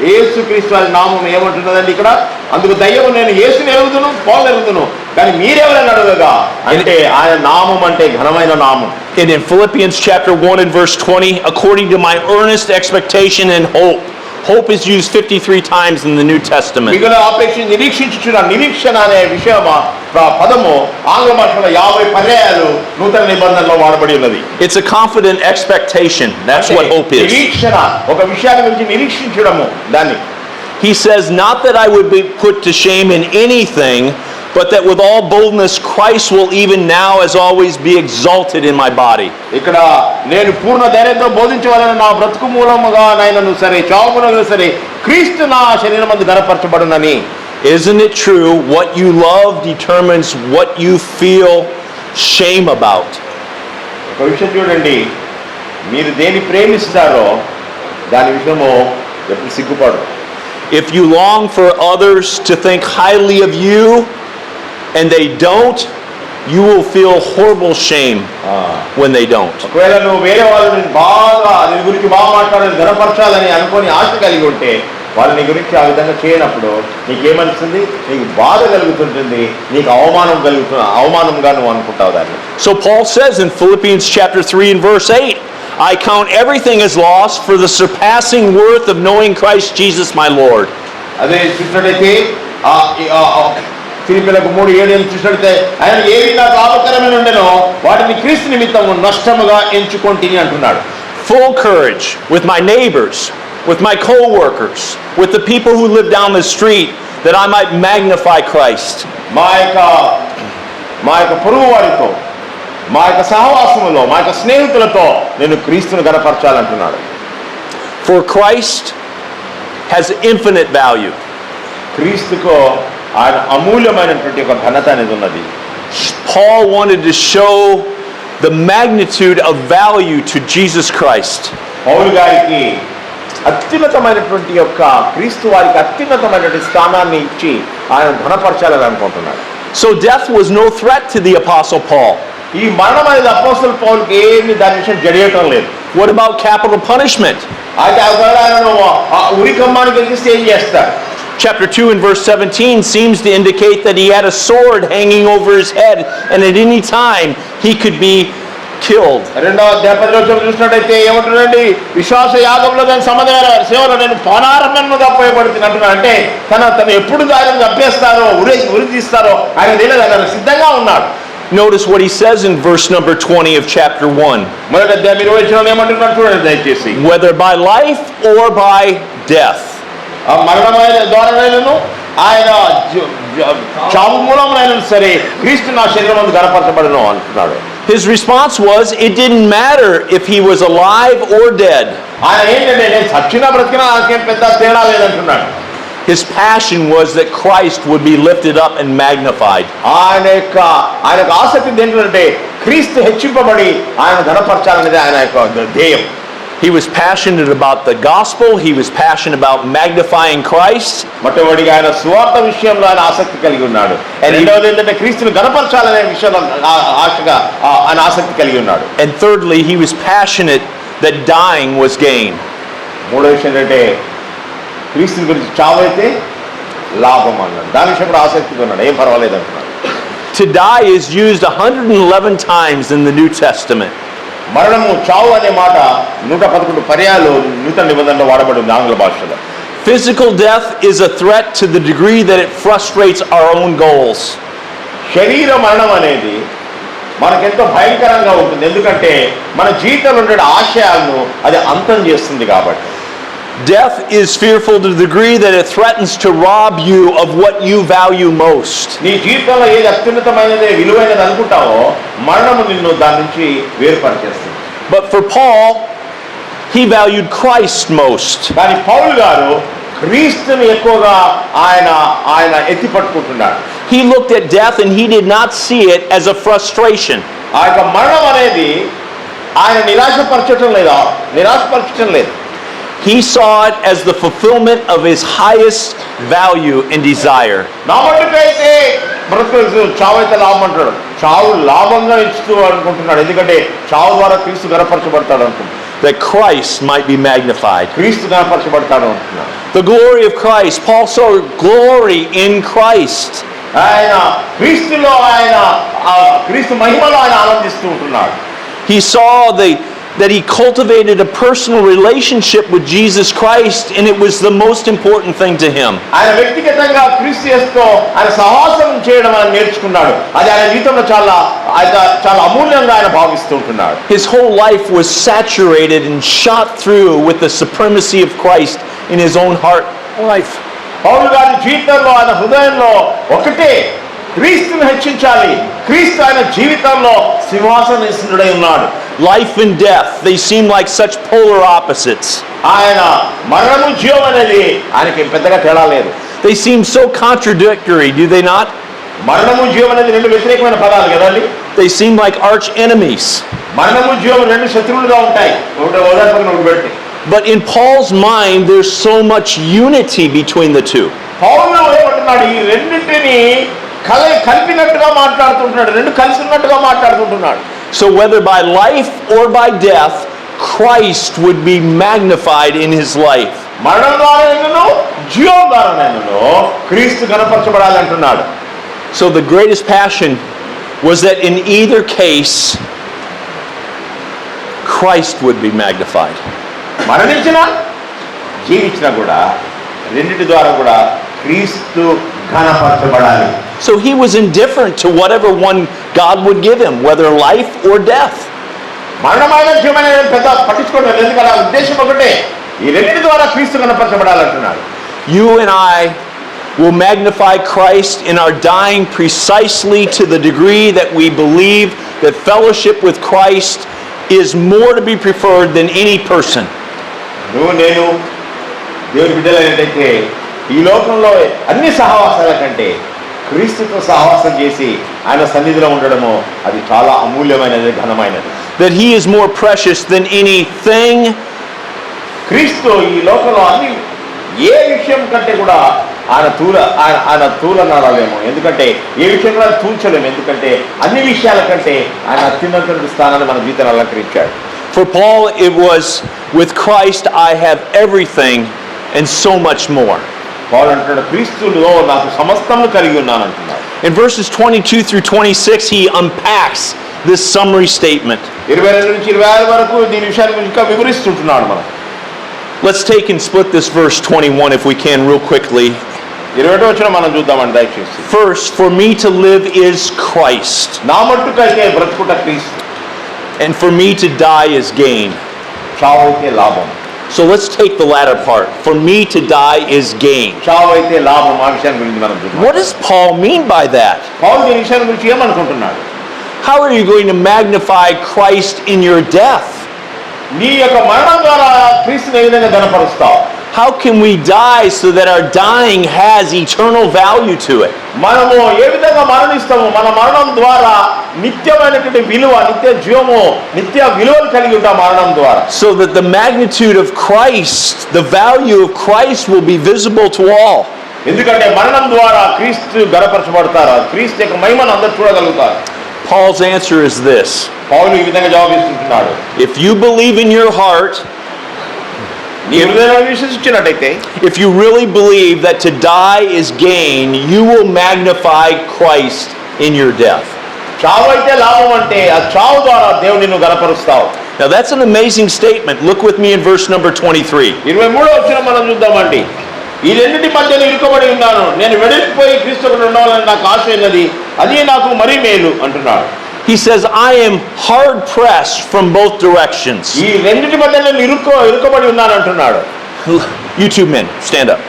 యేసుక్రీస్తు వారి నామం ఏమంటున్నదండి ఇక్కడ, అందుకు దయ్యము నేను యేసుని ఎరుగుదును పౌలుని ఎరుగుదును కానీ మీరెవరని అడగగా, అంటే ఆయన నామం అంటే ఘనమైన నామం. And in Philippians chapter 1 and verse 20, according to my earnest expectation and hope. Hope is used 53 times in the New Testament. మిగుల అపేక్ష నిరీక్షించుచున్న నిరీక్షణ అనే విషయము పదము ఆంగ్ల భాషలో 50 పర్యాయాలు నూతన నిబంధనలో వాడబడి ఉన్నది. It's a confident expectation. That's what hope is. నిరీక్షణ ఒక విషయాన్ని గురించి నిరీక్షించడము దాన్ని. He says, not that I would be put to shame in anything, but that with all boldness Christ will even now as always be exalted in my body. ఇక్కడ నేను పూర్ణ ధైర్యంతో బోధించవలన నా బ్రతుకు మూలముగా నైనను సరే చావునను సరే క్రీస్తు నా శరీరమందు ఘనపరచబడునని. Isn't it true, what you love determines what you feel shame about? ఒక విషయం చూడండి, మీరు దేని ప్రేమిస్తారో దాని విషయము ఎప్పుడు సిగ్గుపడరు. If you long for others to think highly of you and they don't, you will feel horrible shame when they don't. ఒకవేళ నువ్వు వేరే వాళ్ళని బాగా నీ గురించి బాగా మాట్లాడాలని ఘనపరచాలని అనుకొని ఆశ కలిగి ఉంటే వాళ్ళు నీ గురించి ఆ విధంగా చేయనప్పుడు నీకేమనిపిస్తుంది, నీకు బాధ కలుగుతుంటుంది, నీకు అవమానంగా నువ్వు అనుకుంటావు దాన్ని. So Paul says in Philippians chapter 3 and verse 8, I count everything as loss for the surpassing worth of knowing Christ Jesus my Lord. అదే చూసినట్టయితే ఫిలిప్పీయులకు 3:7 చూసినట్టయితే ఆయన ఏవి నాకు లాభకరమైన ఉండెనో వాటిని క్రీస్తు నిమిత్తము నష్టముగా ఎంచుకొంటిని అంటున్నాడు. Full courage with my neighbors, with my co-workers, with the people who live down the street, that I might magnify Christ. మా యొక్క పొరుగు వారితో, మా యొక్క సహవాసములో, మా యొక్క స్నేహితులతో నేను క్రీస్తును ఘనపరచాలంటున్నాడు. For Christ has infinite value. క్రీస్తుకు ఆయన అమూల్యమైనటువంటి ఒక ఘనత అనేది ఉన్నది. Paul wanted to show the magnitude of value to Jesus Christ. పౌలు గారికి అత్యున్నతమైనటువంటి యొక్క క్రీస్తు వారికి అత్యున్నతమైనటువంటి స్థానాన్ని ఇచ్చి ఆయన ఘనపరచాలని అనుకుంటున్నాడు. So death was no threat to the Apostle Paul. ఈ మరణం అనేది అపోస్తలుడైన పౌలుకి ఏమీ దాని విషయం జడియటం లేదు. What about capital punishment? అయితే ఆయనను ఉరి కంబానికి ఎక్కిస్తే ఏం చేస్తారు? Chapter 2 and verse 17 seems to indicate that he had a sword hanging over his head, and at any time he could be killed. రెండవ అధ్యాయ 10వ వచనం చూసినట్టయితే ఏమంటున్నాడండి, విశ్వాస యాగంలో దాని సమాధాన సేవలో నేను పానారంభంగా ఉపయోగపడుతుంది అంటున్నాడు. అంటే తను ఎప్పుడు దాన్ని చంపేస్తారో ఉరి తీస్తారో ఆయన తెలియదు, ఆయన సిద్ధంగా ఉన్నాడు. Notice what he says in verse number 20 of chapter 1. మొదటి అధ్యాయం 20వ వచనం ఏమంటున్నాడు చూడండి దయచేసి. Whether by life or by death. ఆ మరణమైన ద్వారానైనను ఆయన చావు మూలమునైనను సరే క్రీస్తు నా శరీరం ముందు గణపరచబడును అంటున్నాడు. His response was, it didn't matter if he was alive or dead. ఆయన ఏంటంటే నేను చచ్చినా బ్రతికినా నాకేం పెద్ద తేడా లేదంటున్నాడు. His passion was that Christ would be lifted up and magnified. ఆయనకు ఆసక్తి ఏంటంటే క్రీస్తు హెచ్చింపబడి ఆయన గణపరచాలనేది ఆయన యొక్క ధ్యేయం. He was passionate about the gospel. He was passionate about magnifying Christ. మొట్టమొదటిగా ఆయన సువార్త విషయంలో ఆయన ఆసక్తి కలిగి ఉన్నాడు. రెండవది ఏంటంటే క్రీస్తును గణపరచాలనే విషయంలో ఆశగా ఆయన ఆసక్తి కలిగి ఉన్నాడు. And thirdly, he was passionate that dying was gain. మూడో విషయం ఏంటంటే క్రీస్తుని గురించి చావైతే లాభం అన్నాడు. దాని విషయం కూడా ఆసక్తిగా ఉన్నాడు. ఏం పర్వాలేదు అంటున్నాడు. To die is used 111 times in the New Testament. మరణము చావు అనే మాట 111 పర్యాలు నూతన నిబంధనలో వాడబడింది ఆంగ్ల భాషలో. Physical death is a threat to the degree that it frustrates our own goals. శరీర మరణం అనేది మనకెంతో భయంకరంగా ఉంటుంది, ఎందుకంటే మన జీవితంలో ఉండే ఆశయాలను అది అంతం చేస్తుంది కాబట్టి. Death is fearful to the degree that it threatens to rob you of what you value most. నీ జీవితంలో ఏది అత్యున్నతమైనది విలువైనది అనుకుంటావో మరణము నిన్ను దాని నుంచి వేరుపరిచేస్తుంది. But for Paul, he valued Christ most. కానీ పౌలు గారు క్రీస్తుని ఎక్కువగా ఆయన ఎత్తి పట్టుకుంటున్నాడు. He looked at death and he did not see it as a frustration. ఆ యొక్క మరణం అనేది ఆయన నిరాశపరచడం లేదు. He saw it as the fulfillment of his highest value and desire. నా మట్టుకైతే బ్రతుకు చావైతే లాభం అంటాడు. చావు లాభంగా ఇస్తూ అనుకుంటున్నాడు, ఎందుకంటే చావు ద్వారా క్రీస్తు గణపరచబడతాడు అనుకుంటున్నాడు. That Christ might be magnified. క్రీస్తు గణపరచబడతాడు అంటున్నాడు. The glory of Christ. Paul saw glory in Christ. ఆయన క్రీస్తులో క్రీస్తు మహిమలో ఆయన ఆనందిస్తూ ఉంటున్నాడు. He saw that he cultivated a personal relationship with Jesus Christ, and it was the most important thing to him. ఆయన వ్యక్తిగతంగా క్రీస్తు యేసుతో ఆయన సహవాసం చేయడం ఆయన నేర్చుకున్నాడు. అది ఆయన జీవితంలో చాలా అమూల్యంగా ఆయన భావిస్తూ ఉంటున్నాడు. His whole life was saturated and shot through with the supremacy of Christ in his own heart life. పౌలు గారి జీవితంలో ఆయన హృదయంలో ఒకటే క్రీస్తుని హెచ్చించాలి. క్రీస్తు ఆయన జీవితంలో సింహాసనీసుడై ఉన్నాడు. Life and death, they seem like such polar opposites. ఆయన మరణము జీవం అనేది ఆయనకి పెద్దగా తేడా లేదు. They seem so contradictory, do they not? మరణము జీవం అనేది రెండు వ్యతిరేకమైన పదాలు కదండి. They seem like arch enemies. మరణము జీవం రెండు శత్రువులుగా ఉంటాయి, ఒకటి పెట్టి. But in Paul's mind, there's so much unity between the two. పౌలు ఏమంటున్నాడు, ఈ రెండింటిని కలిపినట్టుగా మాట్లాడుతుంటున్నాడు, రెండు కలిసి ఉన్నట్టుగా మాట్లాడుతుంటున్నాడు. So whether by life or by death, Christ would be magnified in his life. మరణం ద్వారానైనను జీవం ద్వారానైనను క్రీస్తు గణపరచబడాలి అంటున్నాడు. So the greatest passion was that in either case, Christ would be magnified. మరణించినా జీవించినా కూడా రెండింటి ద్వారా కూడా క్రీస్తు ఘనపరచబడాలి. So he was indifferent to whatever one God would give him, whether life or death. మరణమైన జీవమైన పెద్ద పట్టించుకోవడం లేదు, ఎందుకంటే ఆ ఉద్దేశం ఒకటే, ఈ రెండింటి ద్వారా క్రీస్తు ఘనపరచబడాలి అంటున్నాడు. You and I will magnify Christ in our dying precisely to the degree that we believe that fellowship with Christ is more to be preferred than any person. నువ్వు నేను దేవుని బిడ్డలైనట్టయితే ఈ లోకంలో అన్ని సహవాసాల కంటే క్రీస్తుతో సహవాసం చేసి ఆయన సన్నిధిలో ఉండడము అది చాలా అమూల్యమైనది, ఘనమైనది. That he is more precious than anything. క్రీస్తు ఈ లోకంలో అన్ని ఏ విషయం కంటే కూడా ఆయన తూలనాడలేము, ఎందుకంటే ఏ విషయం కూడా తూల్చలేము, ఎందుకంటే అన్ని విషయాల కంటే ఆయన అత్యున్నత స్థానాన్ని మన జీవితాన్ని అలంకరించాడు. For Paul, it was, with Christ I have everything and so much more. పౌలు అంటున్నాడు, క్రీస్తులో నాకు సమస్తము కలిగి ఉన్నాను అంటున్నాడు. In verses 22 through 26, he unpacks this summary statement. 22 నుంచి 26 వరకు దీని విషయాన్ని గురించి ఇంకా వివరిస్తుంటున్నాడు మనం. Let's take and split this verse 21 if we can real quickly. 21 వచనం మనం చూద్దామండి దయచేసి. First, for me to live is Christ, నా మట్టుకైతే బ్రతుకుట క్రీస్తు, and for me to die is gain. చావు అయితే లాభం. So let's take the latter part. For me to die is gain. చావు అయితే లాభం, ఆ విషయాన్ని గురించి మనం చూద్దాం. What does Paul mean by that? పౌలు ఈ విషయాన్ని గురించి ఏమనుకుంటున్నాడు? How are you going to magnify Christ in your death? నీ యొక్క మరణం ద్వారా క్రీస్తుని ఏ విధంగా ఘనపరుస్తావు? How can we die so that our dying has eternal value to it? మనము ఏ విధంగా మరణిస్తాము? మన మరణం ద్వారా నిత్యమైనటువంటి విలువ, నిత్య జీవము, నిత్య విలువలు కలిగి ఉంటాం మరణం ద్వారా. So that the magnitude of Christ, the value of Christ will be visible to all. ఎందుకంటే మరణం ద్వారా క్రీస్తు ఘనపరచబడతారు, క్రీస్తు యొక్క మహిమను అందరూ చూడగలుగుతారు. Paul's answer is this. పౌలు ఈ విధంగా జవాబిస్తున్నాడు. If you believe in your heart, నీ హృదయంలో విశ్వసించినట్టయితే, if you really believe that to die is gain, you will magnify Christ in your death. చావు అయితే లాభం అంటే ఆ చావు ద్వారా దేవుని నువ్వు ఘనపరుస్తావు. Now that's an amazing statement. Look with me in verse number 23. 23వ వచనం మనం చూద్దామండి. ఈ రెండింటి మధ్యలో ఇరుకబడి ఉన్నాను, నేను వెడలిపోయి క్రీస్తుకు ఉండాలని నాకు ఆశ ఉన్నది, అది నాకు మరీ మేలు అంటున్నాడు. He says, I am hard pressed from both directions. ఈ రెండింటి మధ్యలో నేను ఇరుకబడి ఉన్నాను అంటున్నాడు. You two men, stand up.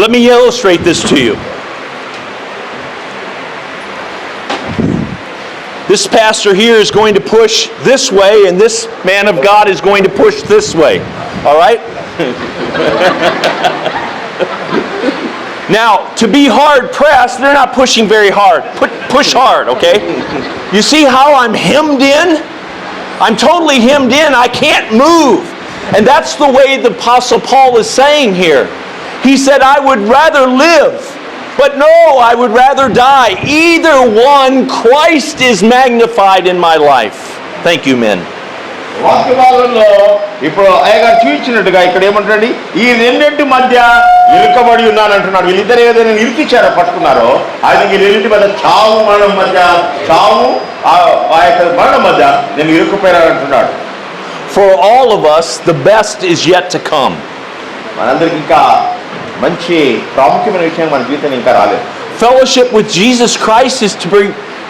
Let me illustrate this to you. This pastor here is going to push this way, and this man of God is going to push this way. All right? Now, to be hard pressed, they're not pushing very hard. Push hard, okay? You see how I'm hemmed in? I'm totally hemmed in. I can't move. And that's the way the Apostle Paul is saying here. He said, I would rather live, but no, I would rather die. Either one, Christ is magnified in my life. Thank you, men. వాక్య భాగంలో ఇప్పుడు అయ్యగారు చూపించినట్టుగా ఇక్కడ ఏమంటాడు? ఈ రెండింటి మధ్య ఇరుకబడి ఉన్నాను అంటున్నాడు. వీళ్ళిద్దరు ఏదైనా ఇరికిచ్చారో పట్టుకున్నారో, ఆయన ఈ రెండింటి మధ్య చావు మరణం మధ్య, చావు ఆ యొక్క మరణం మధ్య నేను ఇరుక్కుపోయాను అంటున్నాడు. For all of us, the best is yet to come. మనందరికి ఇంకా మంచి ప్రాముఖ్యమైన విషయం మన జీవితం ఇంకా రాలేదు. Fellowship with Jesus Christ is to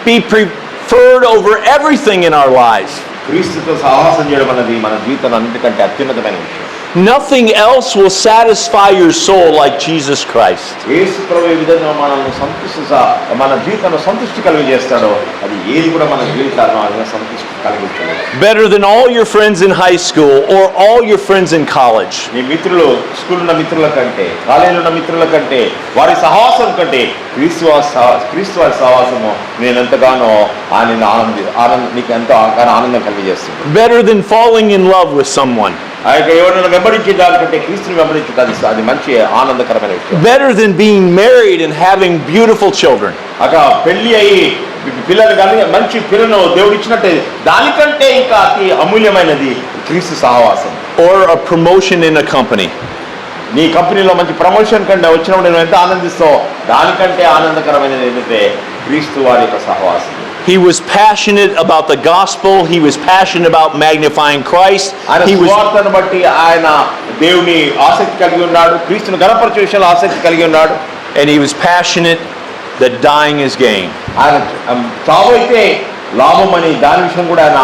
be preferred over everything in our lives. క్రీస్తుతో సహవాసం చేయడం అన్నది మన జీవితం అన్నిటికంటే అత్యున్నతమైన విషయం. Nothing else will satisfy your soul like Jesus Christ. యేసు ప్రభువు ఏ విధంగా మన జీవితంలో సంతృష్టి కలిగజేస్తాడో అది ఏది కూడా మన జీవితాల్లో సంతృష్టి కలిగిస్తుంది. Better than all your friends in high school or all your friends in college. నీ మిత్రులు, స్కూల్ ఉన్న మిత్రుల కంటే, కాలేజీలో ఉన్న మిత్రుల కంటే, వారి సహవాసం కంటే క్రీస్తు వారి సహవాసము నేను ఎంతగానో నీకు ఎంతో ఆనందం కలిగజేస్తుంది. Better than falling in love with someone. ఆ యొక్క ఎవరిని వెంబడించే దానికంటే క్రీస్తుని వెంబడించుట అది మంచి ఆనందకరమైన విషయం. Better than being married and having beautiful children. పెళ్లి అయ్యి పిల్లలు కానీ మంచి పిల్లను దేవుడు ఇచ్చినట్టే దానికంటే ఇంకా అతి అమూల్యమైనది క్రీస్తు సహవాసం. Or a promotion in a company. నీ కంపెనీలో మంచి ప్రమోషన్ కంటే వచ్చినప్పుడు నువ్వు ఎంత ఆనందిస్తావు, దానికంటే ఆనందకరమైనది ఏంటంటే క్రీస్తు వారి యొక్క సహవాసం. He was passionate about the gospel. He was passionate about magnifying Christ. ఆయన స్వార్థను బట్టి ఆయన దేవుని ఆసక్తి కలిగి ఉన్నాడు, క్రీస్తును ఘనపరచే విషయంలో ఆసక్తి కలిగి ఉన్నాడు. And he was passionate that dying is gain. ఆయన చావు అయితే లాభం అని దాని విషయం కూడా ఆయన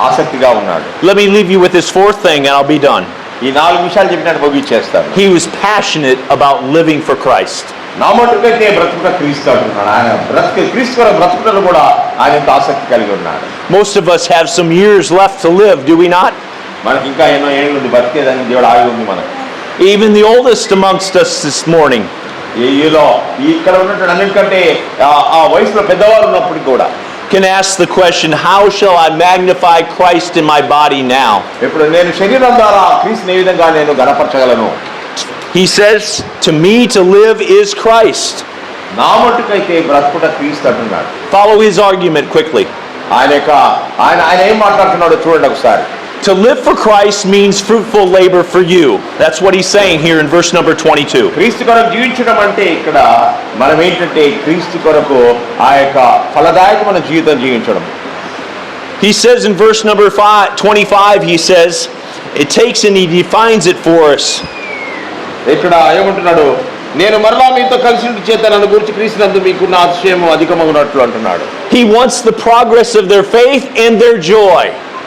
ఆసక్తిగా ఉన్నాడు. Let me leave you with this fourth thing and I'll be done. ఈ 4 విషయాలు చెప్పినట్టు ముగించేస్తాను. He was passionate about living for Christ. నా మటుకైతే బ్రతుకుట క్రీస్తు అంటున్నాడు. ఆయన క్రీస్తు బ్రతుకుటను కూడా ఆయన ఎంత ఆసక్తి కలిగి ఉన్నాడు. Most of us have some years left to live, do we not? మనకి ఇంకా ఎన్నో ఏళ్ళు ఉంది బతికేదానికి దేవుడు ఆగి ఉంది మనకు. Even the oldest amongst us this morning. ఇక్కడ ఉన్నట్టు అన్నిటికంటే ఆ వయసులో పెద్దవారు ఉన్నప్పటికీ కూడా can ask the question, how shall I magnify Christ in my body now? ఇప్పుడు నేను శరీరం ద్వారా క్రీస్తుని ఏ విధంగా నేను ఘనపరచగలను? He says, to me to live is Christ. నా మట్టుకైతే బ్రతుకుట క్రీస్తు అంటున్నాడు. Follow his argument quickly. ఆయన ఏం మాట్లాడుతున్నాడో చూడండి ఒకసారి. To live for Christ means fruitful labor for you. That's what he's saying here in verse number 22. క్రీస్తు కొరకు జీవించడం అంటే ఇక్కడ మనం ఏంటంటే క్రీస్తు కొరకు ఆ యొక్క ఫలదాయకమైన జీవితం జీవించడం. He says in verse number 25, he says, it takes and he defines it for us. ఇక్కడ ఏమంటున్నాడు, నేను మరలా మీతో కలిసి చేత నన్ను గురించి క్రీస్తునందు మీకున్న అతిశయము అధికమగునట్లు అంటున్నాడు. He wants the progress of their faith and their joy.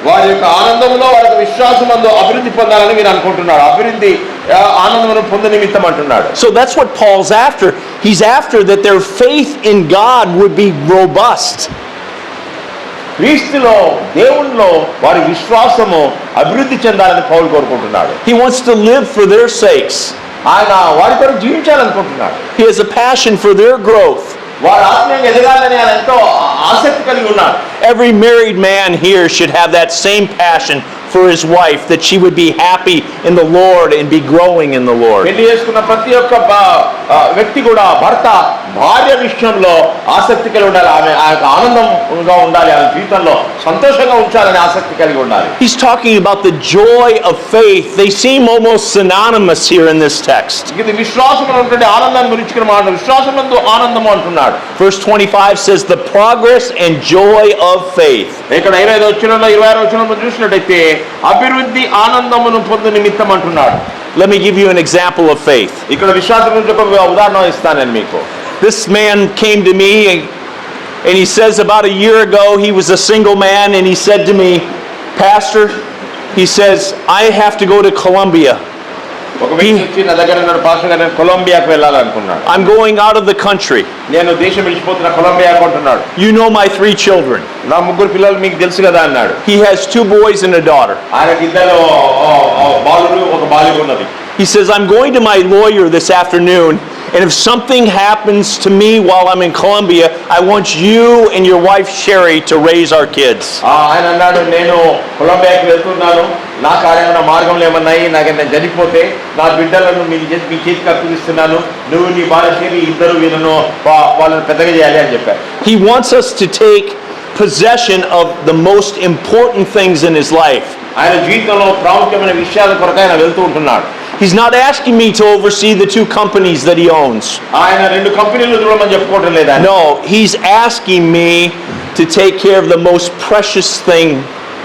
వారి యొక్క ఆనందంలో వారి యొక్క విశ్వాసమందు అభివృద్ధి పొందాలని మీరు అనుకుంటున్నాడు. అభివృద్ధి ఆనందమును పొంద నిమిత్తం అంటున్నాడు. So that's what Paul's after. He's after that their faith in God would be robust. క్రీస్తులో దేవునిలో వారి విశ్వాసము అభివృద్ధి చెందాలని పౌలు కోరుకుంటున్నాడు. He wants to live for their sakes. ఆయన వారి కొరకు జీవించాలనుకుంటున్నాడు. He has a passion for their growth. వారు ఆత్మీయంగా ఎదగాలని ఆయన ఎంతో ఆసక్తి కలిగి ఉన్నారు. Every married man here should have that same passion for his wife, that she would be happy in the Lord and be growing in the Lord. పెళ్లి చేసుకున్న ప్రతి ఒక్క వ్యక్తి కూడా భర్త భార్య విషయంలో ఆసక్తి కలిగి ఉండాలి. ఆమె ఆ యొక్క ఆనందంగా ఉండాలి, ఆమె జీవితంలో సంతోషంగా ఉంచాలని ఆసక్తి కలిగి ఉండాలి. He's talking about the joy of faith. They seem almost synonymous here in this text. ఇది విశ్వాసంలో ఉండే ఆనందాన్ని గురించి మాట, విశ్వాసమందు ఆనందము అంటున్నాడు. Verse 25 says the progress and joy of faith. ఇక్కడ 25వ వచనంలో 26వ వచనంలో చూసినట్టయితే అభివృద్ధి ఆనందమును పొందు నిమిత్తం అంటున్నాడు. Let me give you an example of faith. ఇక్కడ విశ్వాసం గురించి ఒక ఉదాహరణ ఇస్తాను నేను మీకు. This man came to me and he says about a year ago he was a single man and he said to me, Pastor, he says, I have to go to Colombia. ఒక వ్యక్తి వచ్చి నా దగ్గర ఉన్నాడు, pastor గారు నేను కొలంబియాకు వెళ్ళాలనుకున్నాను. I'm going out of the country. నేను దేశం విడిచిపోతున్నా, కొలంబియాకు అంటున్నాడు. You know my 3 children. నా 3 పిల్లలు మీకు తెలుసు కదా అన్నాడు. He has 2 boys and a daughter. ఆయనకి 2 బాలుడు ఒక బాలిక ఉన్నది. He says, I'm going to my lawyer this afternoon, and if something happens to me while I'm in Colombia, I want you and your wife Sherry to raise our kids. ఆయన అన్నాడు, నేను కొలంబియాకి వెళ్తున్నాను, నా కార్యమైన మార్గంలో ఏమన్నాయి, నాకేమైనా జరిగిపోతే నా బిడ్డలను మీ చేతికి అప్పగిస్తున్నాను, నువ్వు నీ భార్య షెర్రీ ఇద్దరు వీళ్ళను వాళ్ళని పెద్దగా చేయాలి అని చెప్పారు. He wants us to take possession of the most important things in his life. ఆయన జీవితంలో ప్రాముఖ్యమైన విషయాల కొరకు ఆయన వెళ్తూ ఉంటున్నాడు. He's not asking me to oversee the 2 companies that he owns. ఆయన 2 కంపెనీలు చూడమని చెప్పుకోవటం లేదా? No, he's asking me to take care of the most precious thing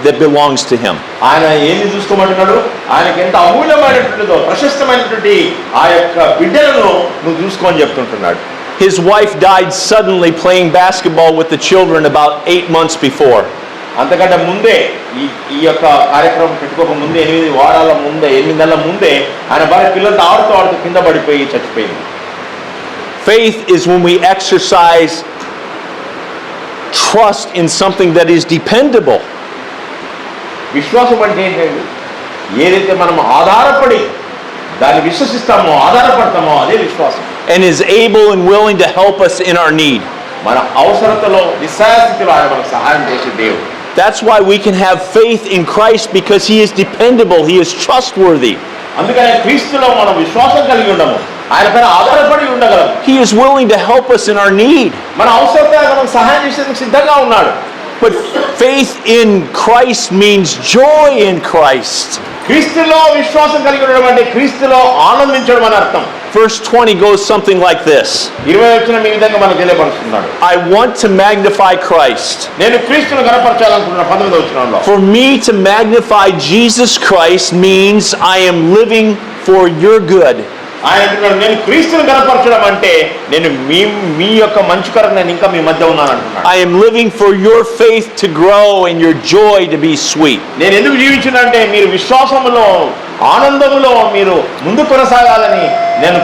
that belongs to him. ఆయన ఏమి చూసుకోమంటున్నాడు? ఆయనకి ఎంత అమూల్యమైనటువంటిదో ప్రశస్తమైనటువంటి ఆ యొక్క బిడ్డలను నువ్వు చూసుకోని చెప్తుంటున్నాడు. His wife died suddenly playing basketball with the children about 8 months before. అంతకంటే ముందే ఈ యొక్క కార్యక్రమం పెట్టుకోక ముందే 8 నెలల ముందే ఆయన భార్య పిల్లలతో ఆడుతూ కింద పడిపోయి చచ్చిపోయింది. Faith is when we exercise trust in something that is dependable. విశ్వాసం అంటే ఏంటండి? ఏదైతే మనం ఆధారపడి దాన్ని విశ్వసిస్తామో, ఆధారపడతామో అదే విశ్వాసం. And is able and willing to help us in our need. మన అవసరతలో నిస్సహాయస్థితిలో ఆయన మనకు సహాయం చేసే దేవుడు. That's why we can have faith in Christ, because he is dependable, he is trustworthy. అందుకనే క్రీస్తులో మనం విశ్వాసం కలిగి ఉండము, ఆయన పైన ఆధారపడి ఉండగలం. He is willing to help us in our need. మన అవసరతలో మనకు సహాయం చేసేందుకు సిద్ధంగా ఉన్నాడు. But faith in Christ means joy in Christ. క్రీస్తులో విశ్వాసం కలిగి ఉండడం అంటే క్రీస్తులో ఆనందించడం అని అర్థం. Verse 20 goes something like this. 20వ వచనం ఈ విధంగా మనకు తెలియపరుస్తున్నాడు. I want to magnify Christ. నేను క్రీస్తును కనపరచాలనుకుంటున్నా. 19వ వచనంలో For me to magnify Jesus Christ means I am living for your good. ఆయన అంటున్నాడు, నేను క్రీస్తును కనపరచడం అంటే నేను మీ యొక్క మంచి కొరకు నేను ఇంకా మీ మధ్య ఉన్నాను అంటున్నాడు. I am living for your faith to grow and your joy to be sweet. నేను ఎందుకు జీవించినంటే మీరు విశ్వాసములో ఆనందములో మీరు ముందు కొనసాగాలని నేను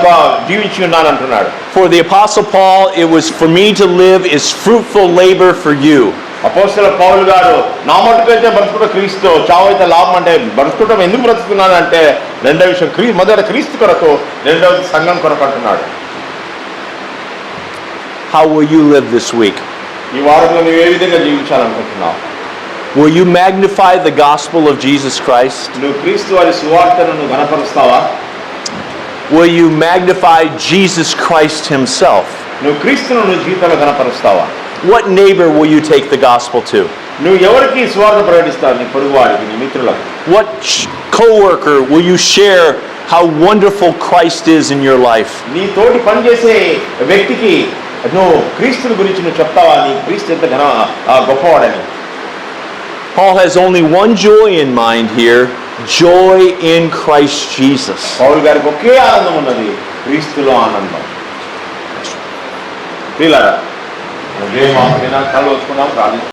జీవించి ఉన్నాను అంటున్నాడు. For the Apostle Paul, it was for me to live is fruitful labor for you. అపోస్తలుడైన పౌలు గారు నా మటుకైతే బ్రతుకుట క్రీస్తు, చావైతే లాభం అంటే బ్రతుకుటం ఎందుకు బ్రతుకుతున్నాను అంటే రెండో విషయం మొదట క్రీస్తు కొరకు, రెండవది సంఘం కొరకు అంటున్నాడు. How will you live this week? ఈ వారంలో నువ్వు ఏ విధంగా జీవించాలనుకుంటున్నావు? Will you magnify the gospel of Jesus Christ? నువ్వు క్రీస్తు వారి సువార్తను నువ్వు ఘనపరుస్తావా? Will you magnify Jesus Christ himself? నువ్వు క్రీస్తును నువ్వు జీవితంలో ఘనపరుస్తావా? What neighbor will you take the gospel to? నువ్వు ఎవరికి సువార్త ప్రకటిస్తావు? నీ పొరుగువారికి, నీ మిత్రులకు. What co-worker will you share how wonderful Christ is in your life? నీ తోటి పనిచేసే వ్యక్తికి నువ్వు క్రీస్తుని గురించి నువ్వు చెప్తావా? నీ క్రీస్తు ఎంత గొప్పవాడని. Paul has only one joy in mind here, joy in Christ Jesus. పౌలు గారికి ఒకే ఆనందం ఉన్నది, క్రీస్తులో ఆనందం. ప్రియులారా, దేవుని వాక్యం వినాలి, కళ్ళు వచ్చుకున్నాం, ప్రార్థించుకుందాం.